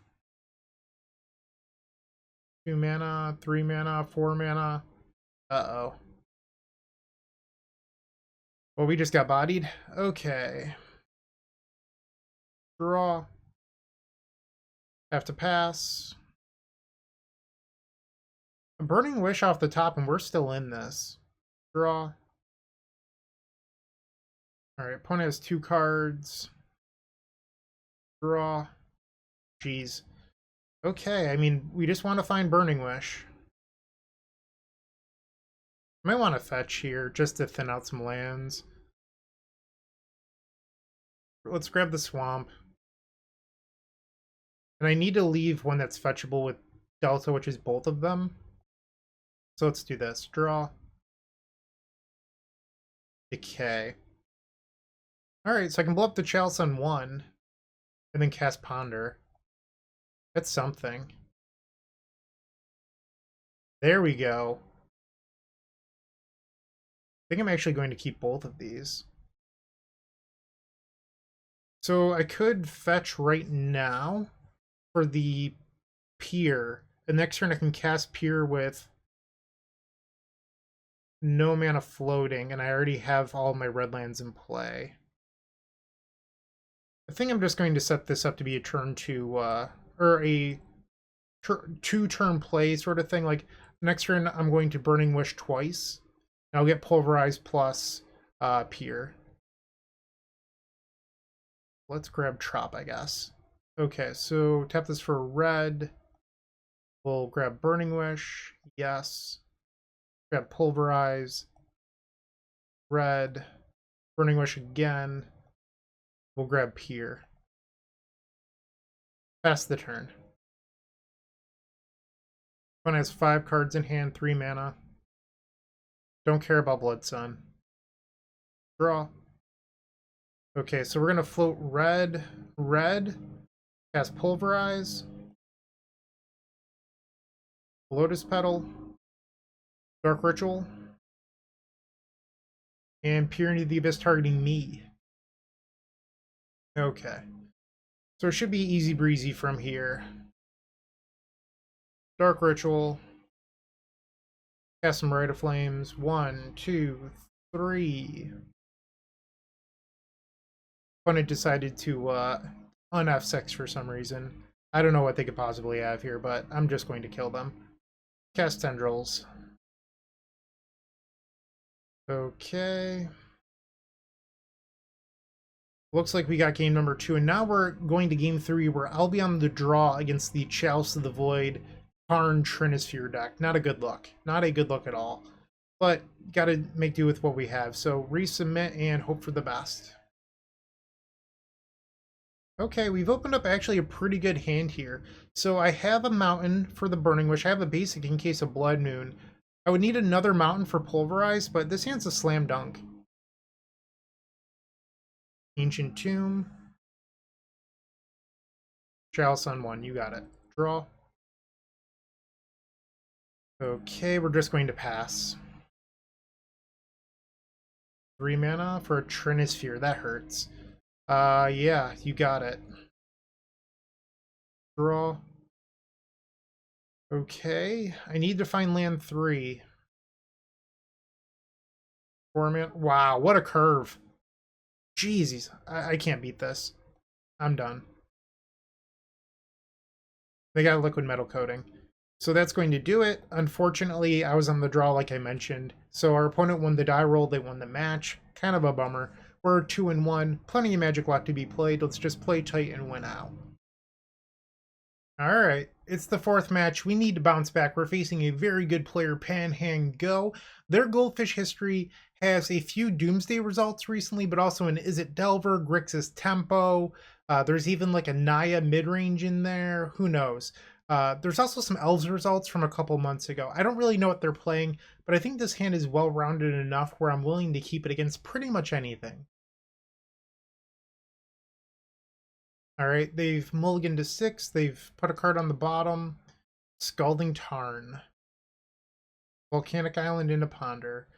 2 mana, 3 mana, 4 mana. Uh-oh. Well, we just got bodied. Okay. Draw. Have to pass. A Burning Wish off the top, and we're still in this. Draw. Alright, opponent has 2 cards. Draw. Jeez. Okay, I mean, we just want to find Burning Wish. Might want to fetch here, just to thin out some lands. Let's grab the Swamp. And I need to leave one that's fetchable with Delta, which is both of them. So let's do this. Draw. Decay. Alright, so I can blow up the Chalice on 1. And then cast Ponder. That's something. There we go. I think I'm actually going to keep both of these. So I could fetch right now for the Pier. The next turn I can cast Pier with no mana floating, and I already have all my red lands in play. I think I'm just going to set this up to be a turn 2, or a 2-turn play sort of thing. Like, next turn I'm going to Burning Wish twice. And I'll get Pulverize plus Pier. Let's grab Trop, I guess. Okay, so tap this for red. We'll grab Burning Wish. Yes. Grab Pulverize. Red. Burning Wish again. We'll grab Pier. Pass the turn. One has 5 cards in hand, 3 mana. Don't care about Blood Sun. Draw. Okay, so we're going to float red, cast Pulverize, Lotus Petal, Dark Ritual, and Peer into the Abyss targeting me. Okay. So it should be easy breezy from here. Dark Ritual. Cast some Rite of Flames. 1, 2, 3. Opponent decided to un-F6 for some reason. I don't know what they could possibly have here, but I'm just going to kill them. Cast Tendrils. Okay. Looks like we got game number 2, and now we're going to game 3, where I'll be on the draw against the Chalice of the Void Karn Trinisphere deck. Not a good look. Not a good look at all. But gotta make do with what we have. So resubmit and hope for the best. Okay, we've opened up actually a pretty good hand here. So I have a mountain for the Burning Wish. I have a basic in case of Blood Moon. I would need another mountain for Pulverize, but this hand's a slam dunk. Ancient Tomb. Chalice on 1, you got it. Draw. Okay, we're just going to pass. 3 mana for a Trinisphere, that hurts. Yeah, you got it. Draw. Okay, I need to find land 3. 4 mana. Wow, what a curve. Jeez, I can't beat this. I'm done. They got liquid metal coating. So that's going to do it. Unfortunately, I was on the draw like I mentioned. So our opponent won the die roll, they won the match. kind of a bummer. We're 2-1, plenty of magic left to be played. Let's just play tight and win out. All right, it's the fourth match. We need to bounce back. We're facing a very good player, Panhand Go. Their Goldfish history has a few Doomsday results recently, but also an Izzet Delver, Grixis Tempo. There's even like a Naya mid-range in there. Who knows? There's also some Elves results from a couple months ago. I don't really know what they're playing, but I think this hand is well-rounded enough where I'm willing to keep it against pretty much anything. All right, they've mulliganed to 6. They've put a card on the bottom. Scalding Tarn. Volcanic Island into Ponder.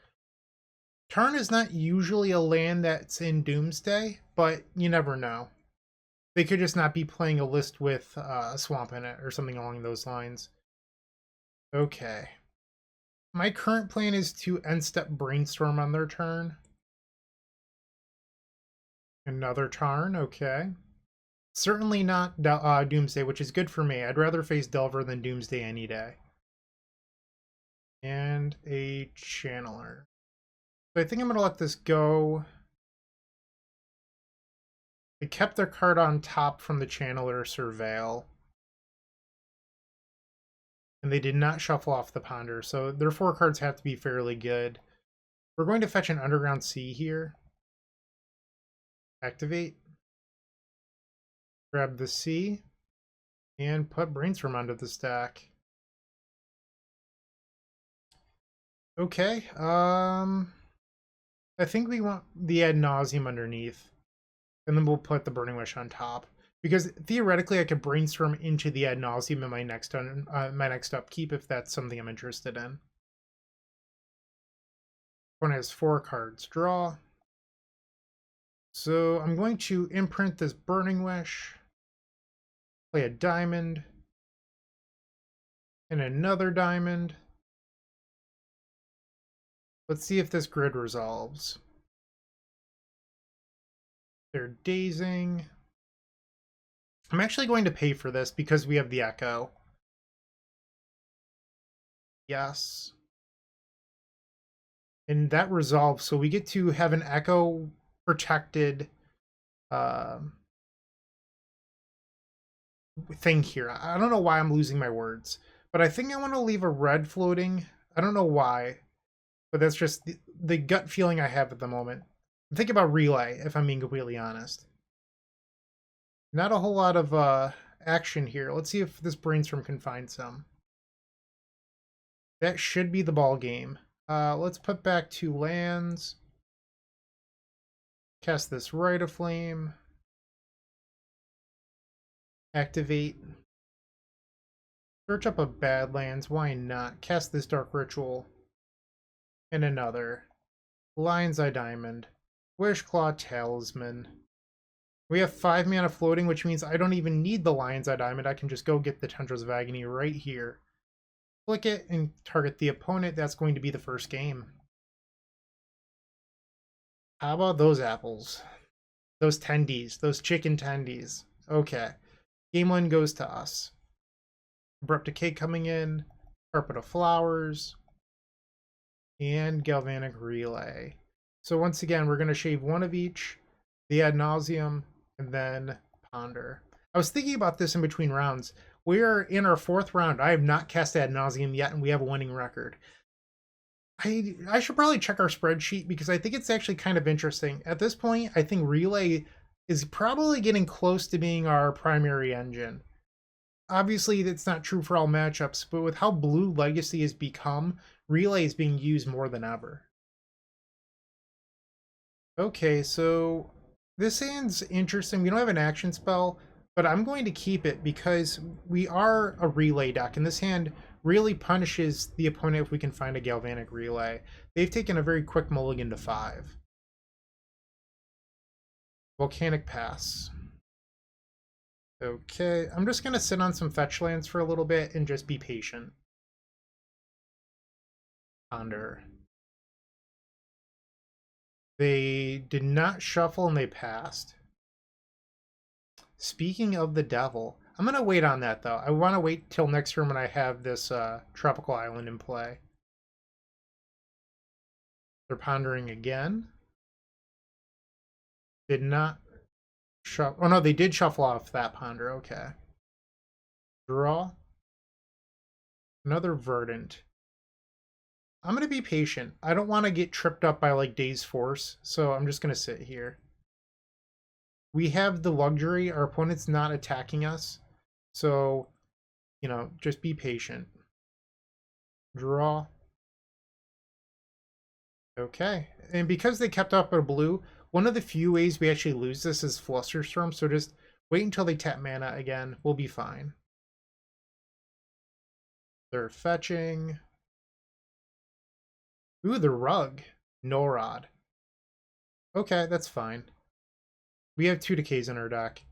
Tarn is not usually a land that's in Doomsday, but you never know. They could just not be playing a list with a swamp in it or something along those lines. Okay. My current plan is to end-step Brainstorm on their turn. Another Tarn, okay. Certainly not Doomsday, which is good for me. I'd rather face Delver than Doomsday any day. And a Channeler. So I think I'm going to let this go. They kept their card on top from the Channeler Surveil. And they did not shuffle off the Ponder, so their 4 cards have to be fairly good. We're going to fetch an Underground Sea here. Activate. Grab the sea. And put Brainstorm onto the stack. Okay, I think we want the Ad Nauseam underneath. And then we'll put the Burning Wish on top. Because theoretically I could Brainstorm into the Ad Nauseam in my next upkeep if that's something I'm interested in. One has 4 cards. Draw. So I'm going to imprint this Burning Wish. Play a diamond. And another diamond. Let's see if this grid resolves. They're dazing. I'm actually going to pay for this because we have the Echo. Yes. And that resolves, so we get to have an Echo protected thing here. I don't know why I'm losing my words, but I think I want to leave a red floating. I don't know why, but that's just the gut feeling I have at the moment. I'm thinking about Relay, if I'm being completely honest. Not a whole lot of action here. Let's see if this Brainstorm can find some. That should be the ball game. Let's put back 2 lands. Cast this Rite of Flame. Activate. Search up a Badlands. Why not? Cast this Dark Ritual. And another. Lion's Eye Diamond. Wishclaw Talisman. We have 5 mana floating, which means I don't even need the Lion's Eye Diamond. I can just go get the Tendrils of Agony right here. Click it and target the opponent. That's going to be the first game. How about those apples? Those tendies. Those chicken tendies. Okay. Game 1 goes to us. Abrupt Decay coming in. Carpet of Flowers. And Galvanic Relay. So once again, we're going to shave 1 of each. The Ad Nauseam. And then Ponder. I was thinking about this in between rounds. We are in our 4th round. I have not cast Ad Nauseam yet, and we have a winning record. I should probably check our spreadsheet because I think it's actually kind of interesting. At this point, I think Relay is probably getting close to being our primary engine. Obviously, that's not true for all matchups, but with how Blue Legacy has become, Relay is being used more than ever. Okay, so this hand's interesting. We don't have an action spell, but I'm going to keep it because we are a Relay deck, and this hand really punishes the opponent if we can find a Galvanic Relay. They've taken a very quick mulligan to 5. Volcanic Pass. Okay, I'm just going to sit on some fetch lands for a little bit and just be patient. Ponder. They did not shuffle and they passed. Speaking of the devil, I'm going to wait on that though. I want to wait till next turn when I have this tropical island in play. They're pondering again. Did not shuffle. Oh no, they did shuffle off that ponder. Okay. Draw. Another Verdant. I'm going to be patient. I don't want to get tripped up by like Day's Force, so I'm just going to sit here. We have the luxury. Our opponent's not attacking us, so, you know, just be patient. Draw. Okay. And because they kept up a blue, one of the few ways we actually lose this is Flusterstorm, so just wait until they tap mana again. We'll be fine. They're fetching. Ooh, the Rug. Norod. Okay, that's fine. We have 2 decays in our deck.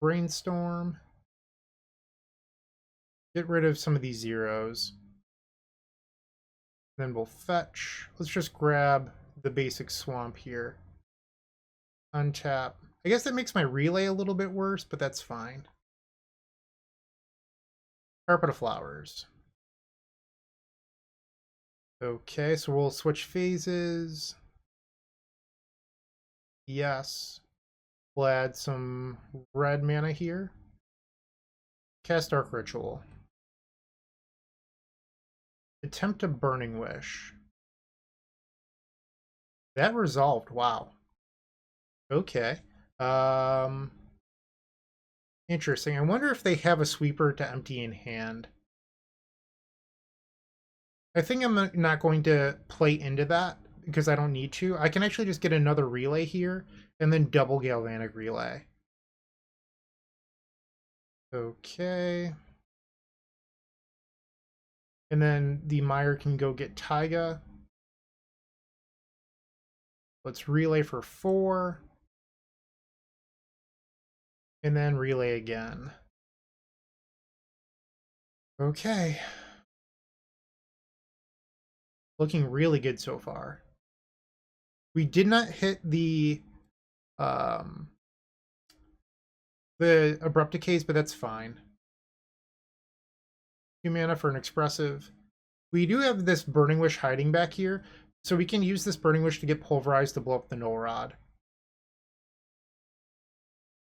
Brainstorm. Get rid of some of these zeros. Then we'll fetch. Let's just grab the basic swamp here. Untap. I guess that makes my relay a little bit worse, but that's fine. Carpet of Flowers. Okay, so we'll switch phases. Yes. We'll add some red mana here. Cast Dark Ritual. Attempt a Burning Wish. That resolved. Wow. Okay. Interesting. I wonder if they have a sweeper to empty in hand. I think I'm not going to play into that because I don't need to. I can actually just get another relay here and then double Galvanic Relay. Okay. And then the Mire can go get Taiga. Let's relay for 4. And then relay again. Okay. Looking really good so far. We did not hit the abrupt decays, but that's fine. 2 mana for an expressive. We do have this Burning Wish hiding back here, so we can use this Burning Wish to get pulverized to blow up the Null Rod.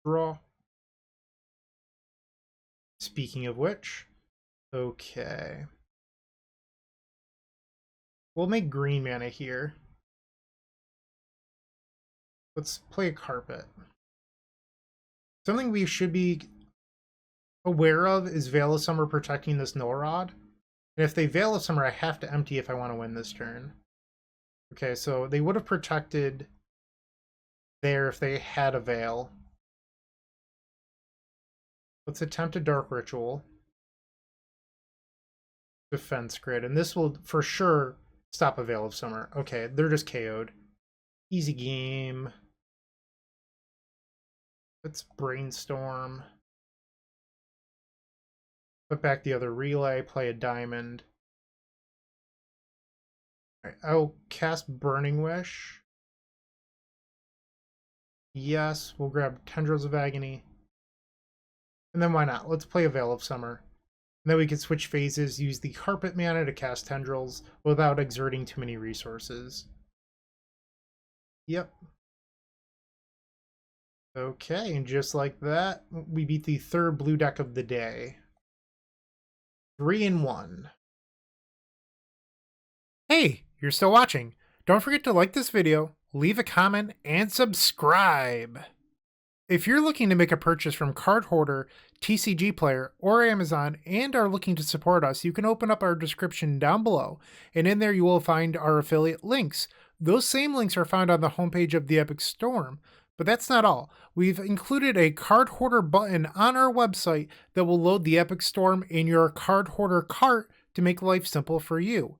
Draw. Speaking of which, okay. We'll make green mana here. Let's play a Carpet. Something we should be aware of is Veil of Summer protecting this Null Rod. And if they Veil of Summer, I have to empty if I want to win this turn. Okay, so they would have protected there if they had a Veil. Let's attempt a Dark Ritual. Defense Grid, and this will for sure stop a Veil of Summer. Okay, they're just KO'd. Easy game. Let's Brainstorm. Put back the other relay, play a diamond. All right, I'll cast Burning Wish. Yes, we'll grab Tendrils of Agony. And then why not? Let's play a Veil of Summer. And then we can switch phases, use the Carpet mana to cast Tendrils without exerting too many resources. Yep. Okay, and just like that, we beat the 3rd blue deck of the day. 3-1. Hey, you're still watching. Don't forget to like this video, leave a comment, and subscribe. If you're looking to make a purchase from Card Hoarder, TCG Player, or Amazon and are looking to support us, you can open up our description down below, and in there you will find our affiliate links. Those same links are found on the homepage of the Epic Storm. But that's not all. We've included a Card Hoarder button on our website that will load the Epic Storm in your Card Hoarder cart to make life simple for you.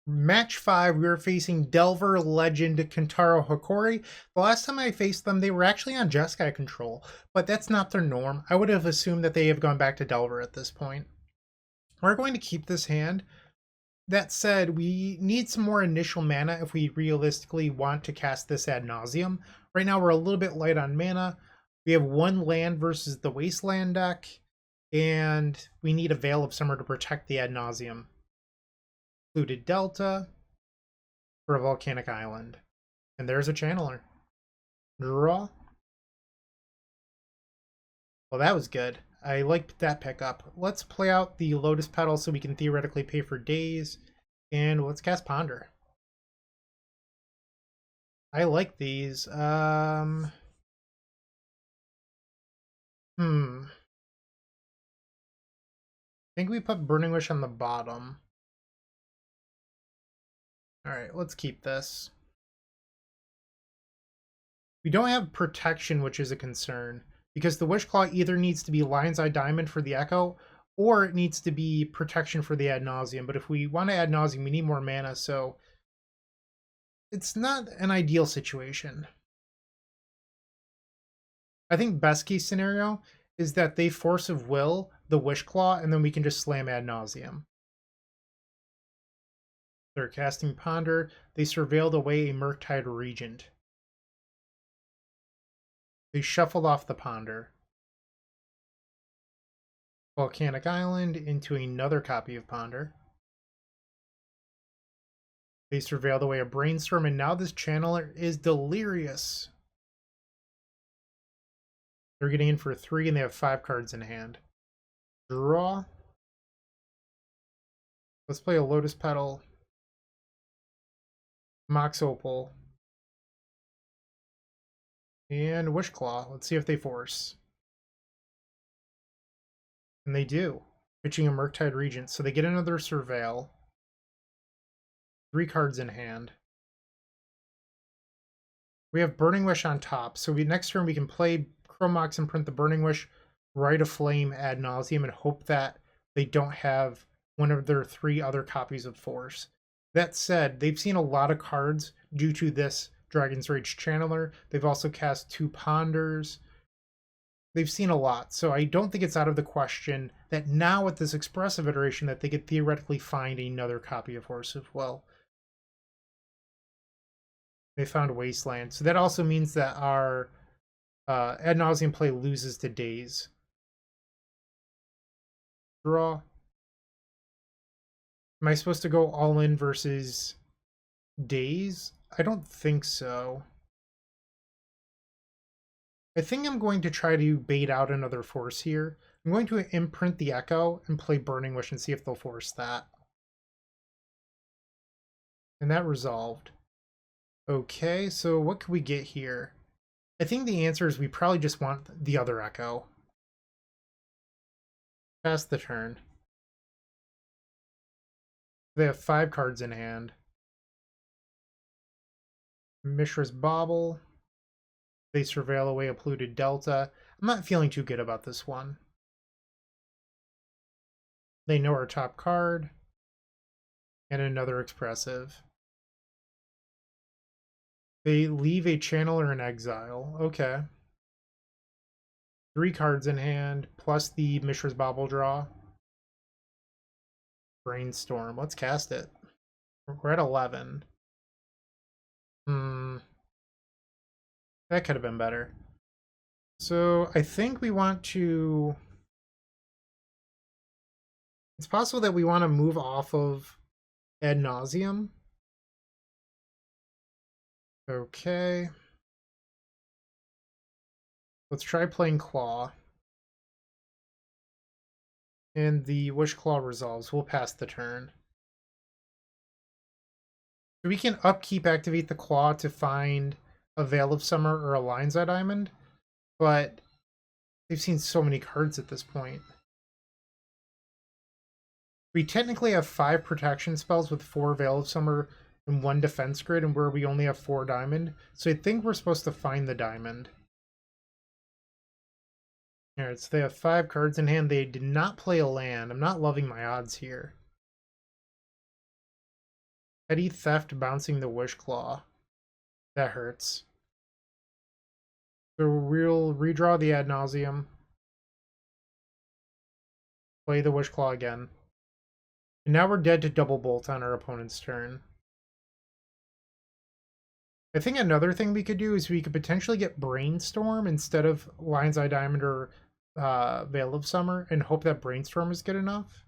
Match 5, we were facing Delver, Legend, Kentaro Hikori. The last time I faced them, they were actually on Jeskai control, but that's not their norm. I would have assumed that they have gone back to Delver at this point. We're going to keep this hand. That said, we need some more initial mana if we realistically want to cast this Ad Nauseam. Right now we're a little bit light on mana. We have 1 land versus the Wasteland deck, and we need a Veil of Summer to protect the Ad Nauseam. Included Delta for a Volcanic Island. And there's a channeler. Draw. Well, that was good. I liked that pickup. Let's play out the Lotus Petal so we can theoretically pay for days. And let's cast Ponder. I like these. I think we put Burning Wish on the bottom. Alright, let's keep this. We don't have protection, which is a concern, because the Wish Claw either needs to be Lion's Eye Diamond for the Echo, or it needs to be protection for the Ad Nauseam. But if we want to Ad Nauseam, we need more mana, so it's not an ideal situation. I think best case scenario is that they Force of Will the Wish Claw, and then we can just slam Ad Nauseam. They're casting Ponder. They surveilled away a Murktide Regent. They shuffled off the Ponder. Volcanic Island into another copy of Ponder. They surveilled away a Brainstorm, and now this channeler is delirious. They're getting in for 3, and they have 5 cards in hand. Draw. Let's play a Lotus Petal. Mox Opal. And Wish Claw. Let's see if they force. And they do. Pitching a Murktide Regent. So they get another Surveil. 3 cards in hand. We have Burning Wish on top. So next turn we can play Chromox and print the Burning Wish, Rite of Flame, Ad Nauseam, and hope that they don't have one of their 3 other copies of Force. That said, they've seen a lot of cards due to this Dragon's Rage Channeler. They've also cast 2 Ponders. They've seen a lot, so I don't think it's out of the question that now with this expressive iteration that they could theoretically find another copy of Force of Will. They found Wasteland, so that also means that our Ad Nauseam play loses to Daze. Draw. Am I supposed to go all in versus Daze? I don't think so. I think I'm going to try to bait out another Force here. I'm going to imprint the Echo and play Burning Wish and see if they'll force that. And that resolved. Okay, so what could we get here? I think the answer is we probably just want the other Echo. Pass the turn. They have 5 cards in hand. Mishra's Bauble. They surveil away a polluted Delta. I'm not feeling too good about this one. They know our top card. And another expressive. They leave a channeler in exile. Okay. 3 cards in hand, plus the Mishra's Bauble draw. Brainstorm. Let's cast it. We're at 11. That could have been better. So I think we want to... It's possible that we want to move off of Ad Nauseam. Okay. Let's try playing Claw. And the Wish Claw resolves. We'll pass the turn. So we can upkeep activate the Claw to find a Veil of Summer or a Lion's Eye Diamond, but they've seen so many cards at this point. We technically have 5 protection spells with 4 Veil of Summer and 1 defense grid, and where we only have 4 diamond. So I think we're supposed to find the diamond. Alright, so they have 5 cards in hand. They did not play a land. I'm not loving my odds here. Petty Theft bouncing the Wish Claw. That hurts. So we'll redraw the Ad Nauseam. Play the Wish Claw again. And now we're dead to double bolt on our opponent's turn. I think another thing we could do is we could potentially get Brainstorm instead of Lion's Eye Diamond or Veil of Summer and hope that Brainstorm is good enough.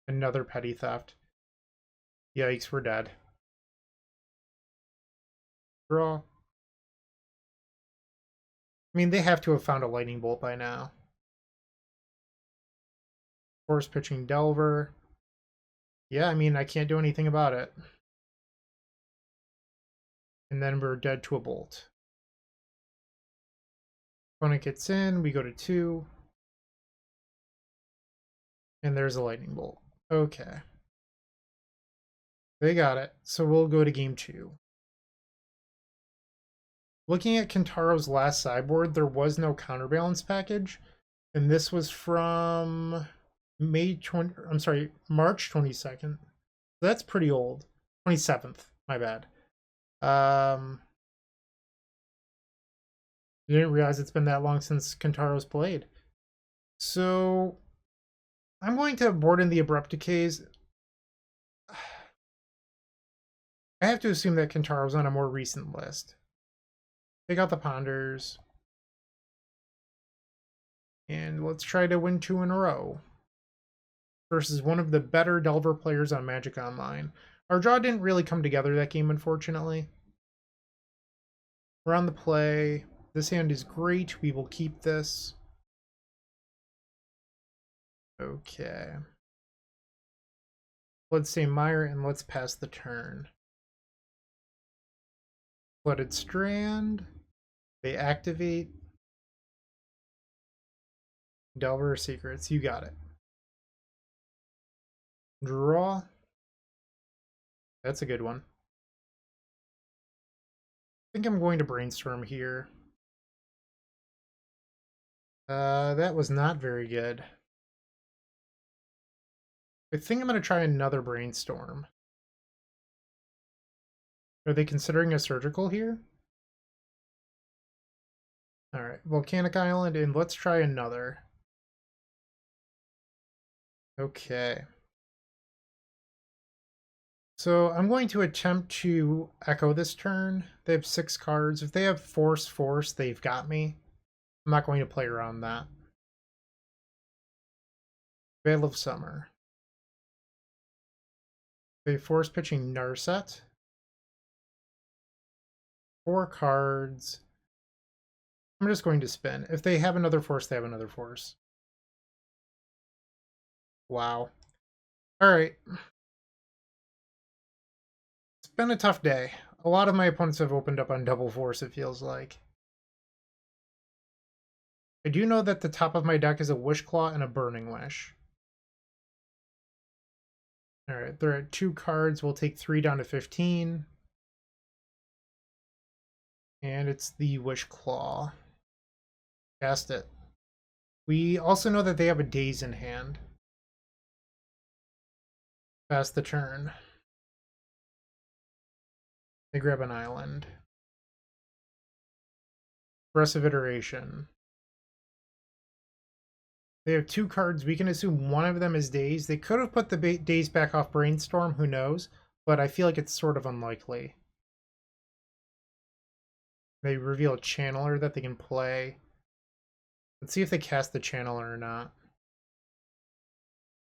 Another Petty Theft. Yikes, we're dead. Draw. I mean, they have to have found a lightning bolt by now. Force pitching Delver. Yeah, I mean, I can't do anything about it. And then we're dead to a bolt. Opponent gets in, we go to 2. And there's a lightning bolt. Okay. They got it. So we'll go to game 2. Looking at Kentaro's last sideboard, there was no counterbalance package. And this was from March 22nd. That's pretty old. 27th, my bad. You didn't realize it's been that long since Kentaro's played. So I'm going to board in the Abrupt Decays. I have to assume that Kentaro's on a more recent list. Take out the Ponders. And let's try to win 2 in a row. Versus one of the better Delver players on Magic Online. Our draw didn't really come together that game, unfortunately. We're on the play. This hand is great. We will keep this. Okay. Let's say Mire and let's pass the turn. Flooded Strand. They activate. Delver Secrets. You got it. Draw. That's a good one. I think I'm going to brainstorm here. That was not very good. I think I'm going to try another brainstorm. Are they considering a surgical here? Alright, Volcanic Island, and let's try another. Okay. So I'm going to attempt to echo this turn. They have 6 cards. If they have Force, they've got me. I'm not going to play around that. Veil of Summer. They force pitching Narset. 4 cards. I'm just going to spin. If they have another force, they have another force. Wow. Alright. It's been a tough day. A lot of my opponents have opened up on double force, it feels like. I do know that the top of my deck is a Wish Claw and a Burning Wish. Alright, they're at 2 cards. We'll take 3 down to 15. And it's the Wish Claw. Cast it. We also know that they have a Daze in hand. Pass the turn. They grab an island. Aggressive Iteration. They have 2 cards. We can assume one of them is Daze. They could have put the Daze back off Brainstorm, who knows? But I feel like it's sort of unlikely. They reveal a Channeler that they can play. Let's see if they cast the Channeler or not.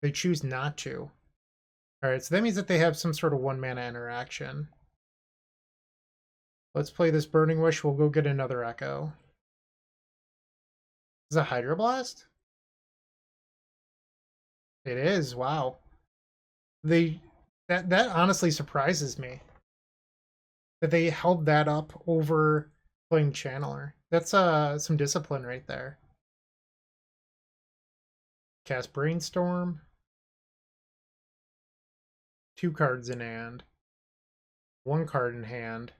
They choose not to. Alright, so that means that they have some sort of 1-mana interaction. Let's play this Burning Wish. We'll go get another Echo. Is it Hydroblast? It is, wow. That honestly surprises me. That they held that up over playing Channeler. That's some discipline right there. Cast Brainstorm. 2 cards in hand. 1 card in hand.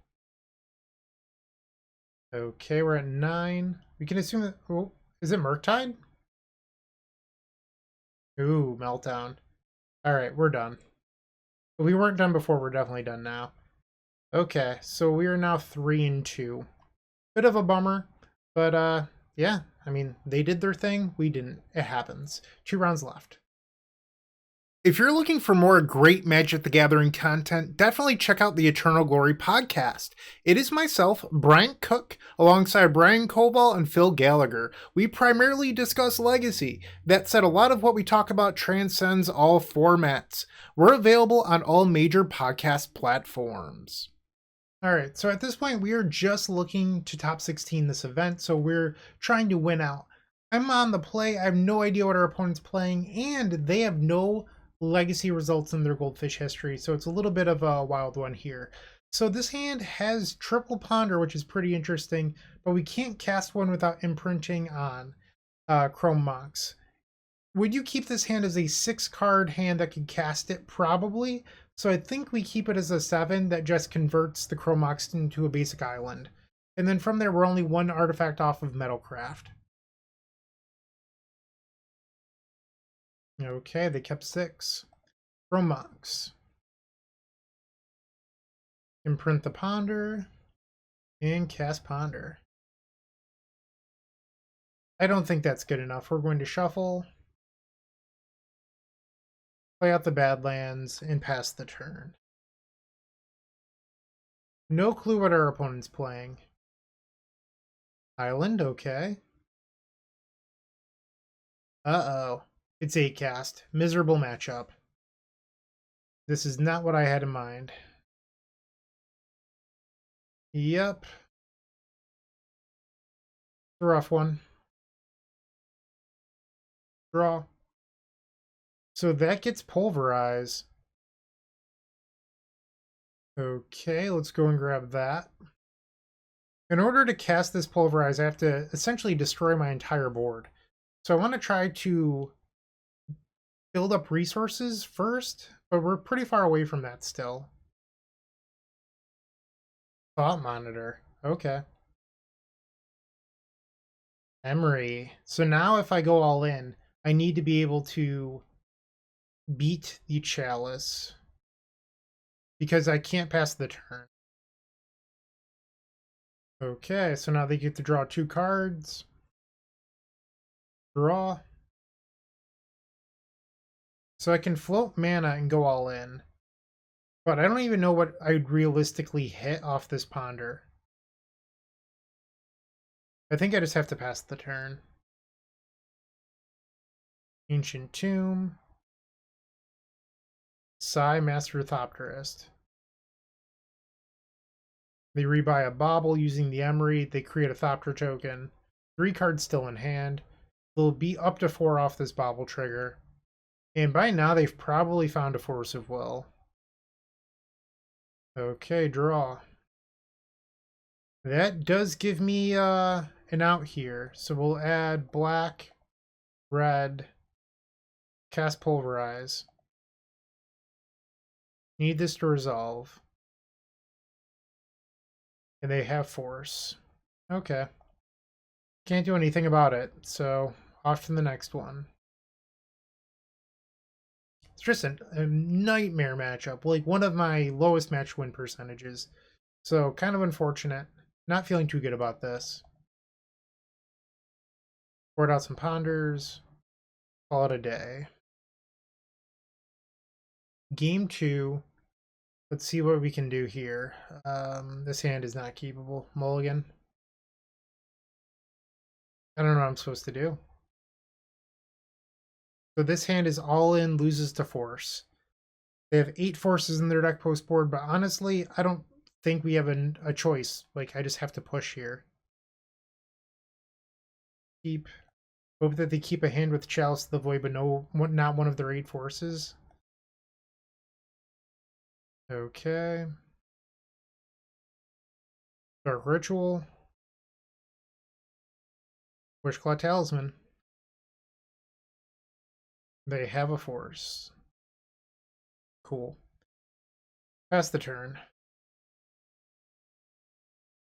Okay, we're at 9. We can assume that... Oh, is it Murktide? Ooh, Meltdown. Alright, we're done. If we weren't done before, we're definitely done now. Okay, so we are now 3-2. Bit of a bummer, but yeah, I mean, they did their thing, we didn't. It happens. 2 rounds left. If you're looking for more great Magic the Gathering content, definitely check out the Eternal Glory podcast. It is myself, Bryant Cook, alongside Brian Koval and Phil Gallagher. We primarily discuss Legacy. That said, a lot of what we talk about transcends all formats. We're available on all major podcast platforms. All right, so at this point, we are just looking to top 16 this event, so we're trying to win out. I'm on the play. I have no idea what our opponent's playing, and they have no legacy results in their Goldfish history, so it's a little bit of a wild one here. So this hand has triple ponder, which is pretty interesting, but we can't cast one without imprinting on Chrome Mox. Would you keep this hand as a 6-card hand that could cast it? Probably. So I think we keep it as a 7 that just converts the Chrome Mox into a basic island. And then from there, we're only 1 artifact off of Metalcraft. Okay, they kept 6. Chrome Mox. Imprint the Ponder. And cast Ponder. I don't think that's good enough. We're going to shuffle. Play out the Badlands and pass the turn. No clue what our opponent's playing. Island, okay. Uh-oh. It's 8 cast. Miserable matchup. This is not what I had in mind. Yep. It's a rough one. Draw. So that gets pulverized. Okay, let's go and grab that. In order to cast this pulverize, I have to essentially destroy my entire board. So I want to try to build up resources first, but we're pretty far away from that still. Thought monitor. Okay. Memory. So now if I go all in, I need to be able to beat the chalice because I can't pass the turn. Okay, so now they get to draw 2 cards. Draw. So I can float mana and go all in. But I don't even know what I'd realistically hit off this ponder. I think I just have to pass the turn. Ancient Tomb. Psy Master Thopterist. They rebuy a Bauble using the Emery. They create a Thopter token. 3 cards still in hand. They'll be up to 4 off this Bauble trigger. And by now, they've probably found a Force of Will. Okay, draw. That does give me an out here. So we'll add black, red, cast Pulverize. Need this to resolve. And they have Force. Okay. Can't do anything about it, so off to the next one. It's just a nightmare matchup, like one of my lowest match win percentages. So kind of unfortunate. Not feeling too good about this. Board out some ponders. Call it a day. Game 2. Let's see what we can do here. This hand is not keepable. Mulligan. I don't know what I'm supposed to do. So this hand is all in, loses to Force. They have 8 forces in their deck post board, but honestly, I don't think we have a choice. Like, I just have to push here. Keep. Hope that they keep a hand with Chalice of the Void, but no, not one of their 8 forces. Okay. Dark Ritual. Wishclaw Talisman. They have a force. Cool. Pass the turn.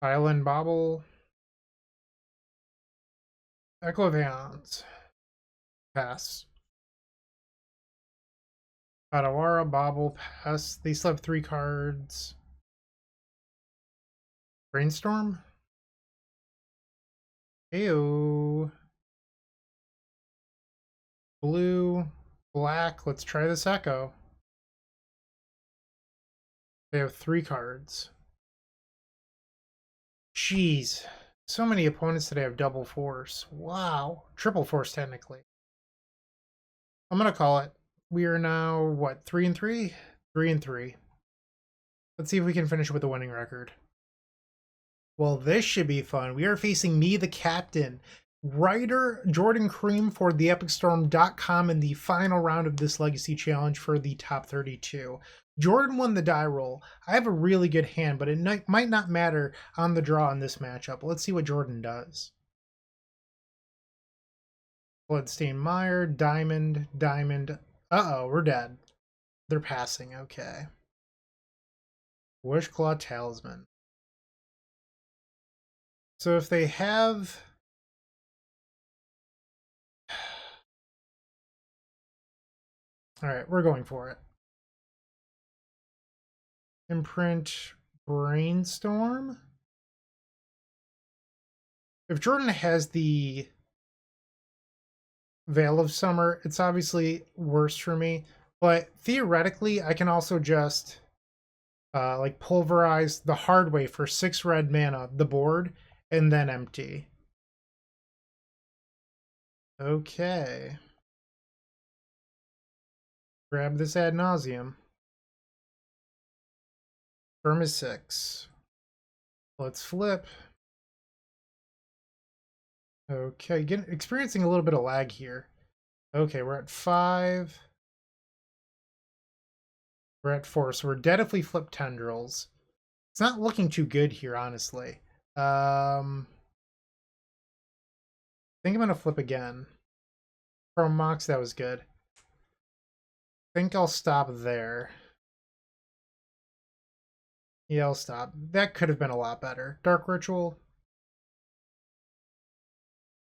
Island Bauble. Echo of Eons. Pass. Adawara, Bauble, pass. They still have 3 cards. Brainstorm? Ew. Blue, black. Let's try this Echo. They have 3 cards. Jeez. So many opponents today have double force. Wow. Triple force, technically. I'm going to call it. We are now, what, 3-3? 3-3. Let's see if we can finish with a winning record. Well, this should be fun. We are facing MeTheKaptain, writer Jordan Cream for theepicstorm.com in the final round of this Legacy Challenge for the top 32. Jordan won the die roll. I have a really good hand, but it might not matter on the draw in this matchup. Let's see what Jordan does. Bloodstained Mire, Diamond, Diamond. Uh-oh, we're dead. They're passing, okay. Wishclaw Talisman. So if they have... Alright, we're going for it. Imprint Brainstorm. If Jordan has the Veil of Summer, it's obviously worse for me. But theoretically, I can also just like pulverize the hard way for 6 red mana, the board, and then empty. Okay. Grab this Ad Nauseam. Firm is 6. Let's flip. Okay, experiencing a little bit of lag here. Okay, we're at 5. We're at 4, so we're dead if we flip Tendrils. It's not looking too good here, honestly. I think I'm going to flip again. From Mox, that was good. I think I'll stop there. Yeah, I'll stop. That could have been a lot better. Dark Ritual.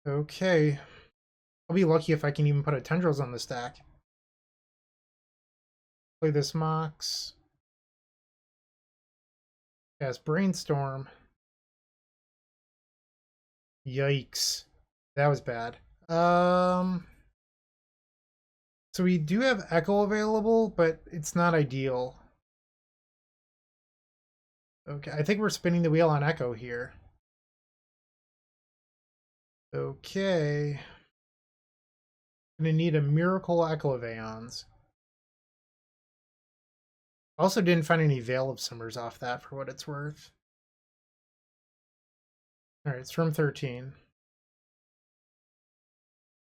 Okay. I'll be lucky if I can even put a Tendrils on the stack. Play this Mox. Cast Brainstorm. Yikes. That was bad. So we do have Echo available, but it's not ideal. Okay, I think we're spinning the wheel on Echo here. Okay. Gonna need a Miracle Echo of Aeons. Also didn't find any Veil of Summers off that for what it's worth. Alright, it's from 13.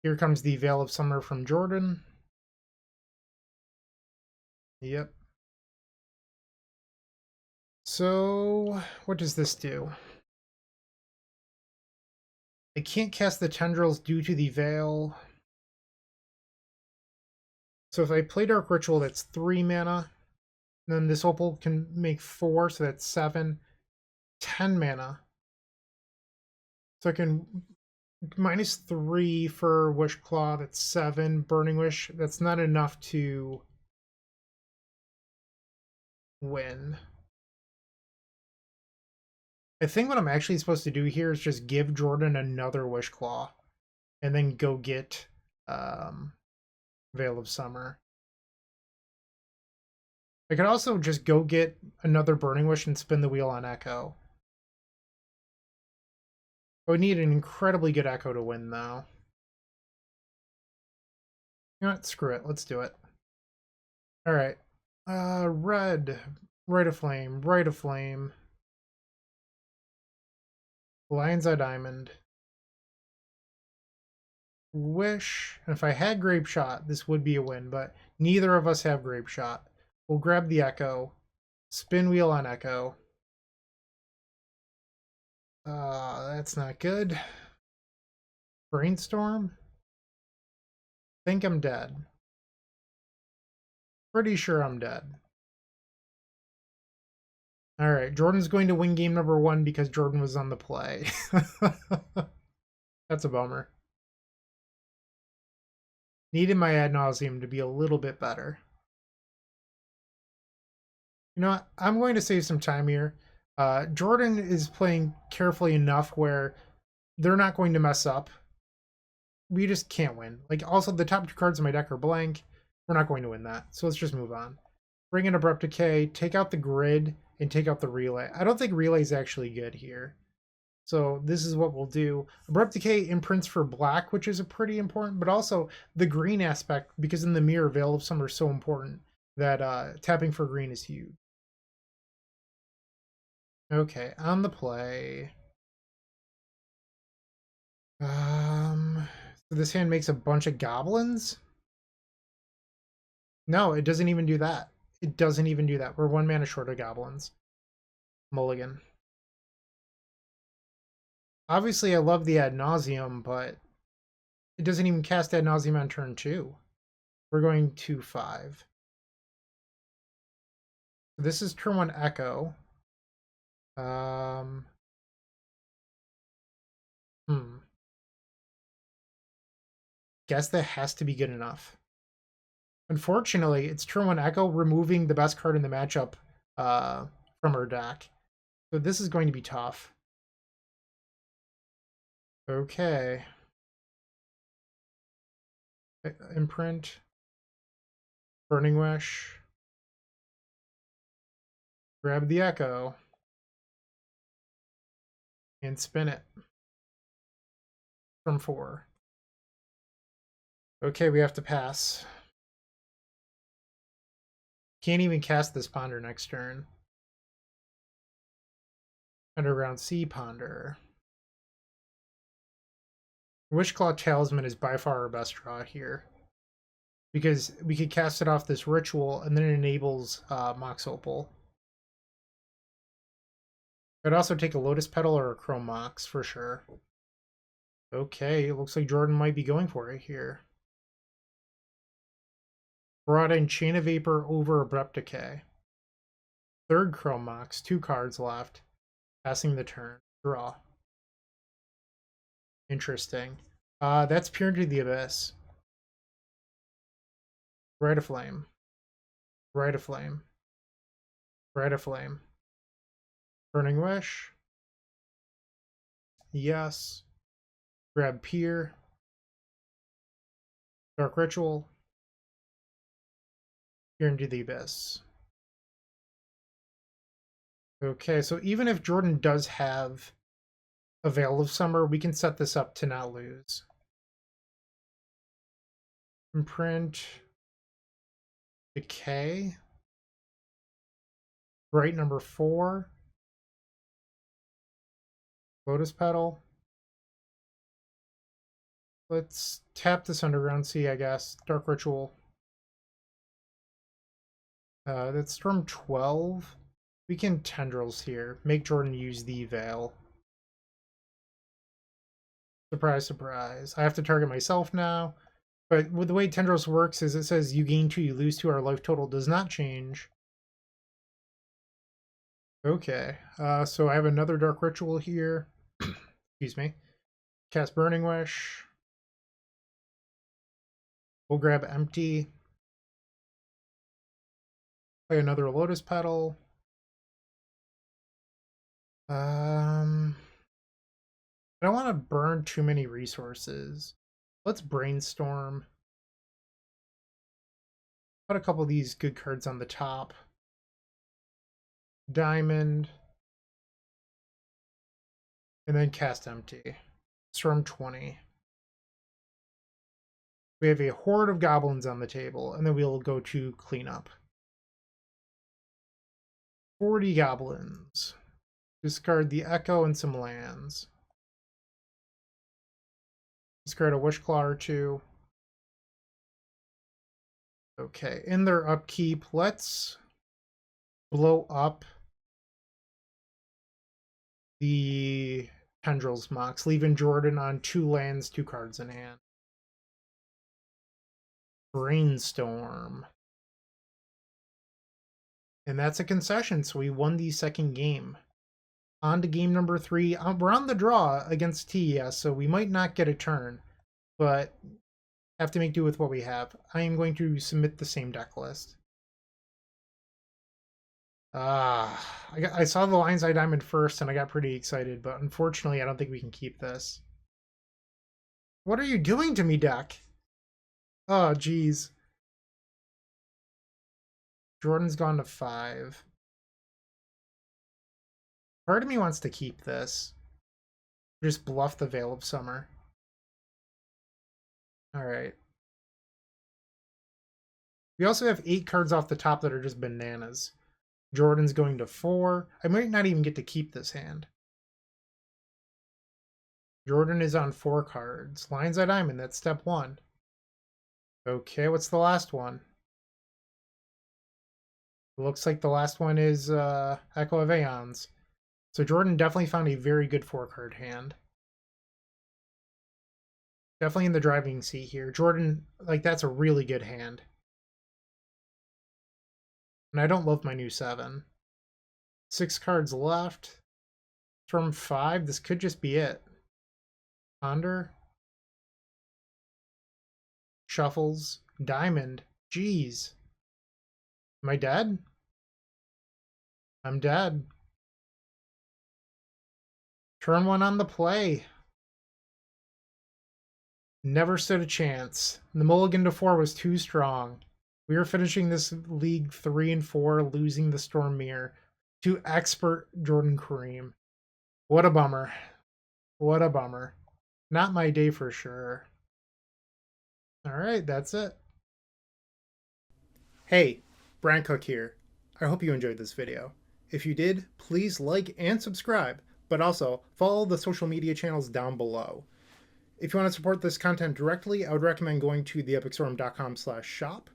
Here comes the Veil of Summer from Jordan. Yep. So, what does this do? I can't cast the Tendrils due to the Veil. So if I play Dark Ritual, that's 3 mana. Then this Opal can make 4, so that's 7. 10 mana. So I can -3 for Wishclaw, that's 7. Burning Wish, that's not enough to win. I think what I'm actually supposed to do here is just give Jordan another Wishclaw and then go get Veil of Summer. I could also just go get another Burning Wish and spin the wheel on Echo. I would need an incredibly good Echo to win, though. You know what? Screw it. Let's do it. Alright. Red. Rite of Flame. Rite of Flame. Lion's Eye Diamond. Wish. And if I had Grapeshot, this would be a win, but neither of us have Grapeshot. We'll grab the Echo. Spin wheel on Echo. That's not good. Brainstorm. Think I'm dead. Pretty sure I'm dead. Alright, Jordan's going to win game number 1 because Jordan was on the play. That's a bummer. Needed my Ad Nauseam to be a little bit better. You know what? I'm going to save some time here. Jordan is playing carefully enough where they're not going to mess up. We just can't win. Like, also, the top 2 cards in my deck are blank. We're not going to win that. So let's just move on. Bring in Abrupt Decay, take out the Grid, and take out the Relay. I don't think Relay is actually good here. So this is what we'll do. Abrupt Decay imprints for black, which is a pretty important, but also the green aspect, because in the mirror, Veil of Summer is so important that tapping for green is huge. Okay, on the play. So this hand makes a bunch of goblins? No, it doesn't even do that. It doesn't even do that. We're 1 mana short of goblins. Mulligan. Obviously, I love the Ad Nauseam, but it doesn't even cast Ad Nauseam on turn 2. We're going 2/5. This is turn 1 Echo. Guess that has to be good enough. Unfortunately, it's turn 1 Echo, removing the best card in the matchup from her deck. So this is going to be tough. Okay. Imprint. Burning Wish. Grab the Echo. And spin it. From 4. Okay, we have to pass. Can't even cast this Ponder next turn. Underground Sea Ponder. Wishclaw Talisman is by far our best draw here. Because we could cast it off this ritual, and then it enables Mox Opal. I'd also take a Lotus Petal or a Chrome Mox for sure. Okay, it looks like Jordan might be going for it here. Brought in Chain of Vapor over Abrupt Decay. Third Chrome Mox, 2 cards left. Passing the turn. Draw. Interesting. That's Peer into the Abyss. Rite of Flame. Rite of Flame. Rite of Flame. Burning Wish. Yes. Grab Peer. Dark Ritual. Peer into the Abyss. Okay, so even if Jordan does have a Veil of Summer, we can set this up to not lose. Imprint. Decay. Bright number 4. Lotus Petal. Let's tap this Underground Sea, I guess. Dark Ritual. That's Storm 12. We can Tendrils here. Make Jordan use the Veil. Surprise, surprise. I have to target myself now. But with the way Tendrils works is it says you gain 2, you lose 2. Our life total does not change. Okay. So I have another Dark Ritual here. Excuse me. Cast Burning Wish. We'll grab Empty. Play another Lotus Petal. I don't want to burn too many resources. Let's Brainstorm. Put a couple of these good cards on the top. Diamond. And then cast Empty. Storm 20. We have a horde of goblins on the table, and then we'll go to cleanup. 40 goblins. Discard the Echo and some lands. Discard a Wishclaw or 2. Okay, in their upkeep, let's blow up the Tendrils Mox, leaving Jordan on 2 lands, 2 cards in hand. Brainstorm. And that's a concession, so we won the second game. On to game number 3. We're on the draw against TES, so we might not get a turn, but have to make do with what we have. I am going to submit the same deck list. I saw the Lion's Eye Diamond first, and I got pretty excited, but unfortunately, I don't think we can keep this. What are you doing to me, deck? Oh, geez. Jordan's gone to 5. Part of me wants to keep this. Just bluff the Veil of Summer. Alright. We also have 8 cards off the top that are just bananas. Jordan's going to 4. I might not even get to keep this hand. Jordan is on 4 cards. Lion's Eye Diamond, that's step 1. Okay, what's the last one? Looks like the last one is Echo of Aeons. So Jordan definitely found a very good 4-card hand. Definitely in the driving seat here. Jordan, like, that's a really good hand. And I don't love my new 7. 6 cards left. From 5, this could just be it. Ponder. Shuffles. Diamond. Jeez. Am I dead? I'm dead. Turn 1 on the play. Never stood a chance. The mulligan to 4 was too strong. We are finishing this league 3 and 4, losing the Storm Mirror to expert Jordan Kareem. What a bummer. What a bummer. Not my day for sure. Alright, that's it. Hey, Bryant Cook here. I hope you enjoyed this video. If you did, please like and subscribe, but also follow the social media channels down below. If you want to support this content directly, I would recommend going to theepicstorm.com/shop.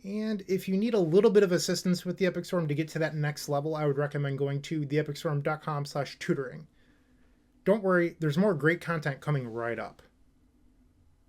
And if you need a little bit of assistance with the Epic Storm to get to that next level, I would recommend going to theepicstorm.com/tutoring. Don't worry, there's more great content coming right up.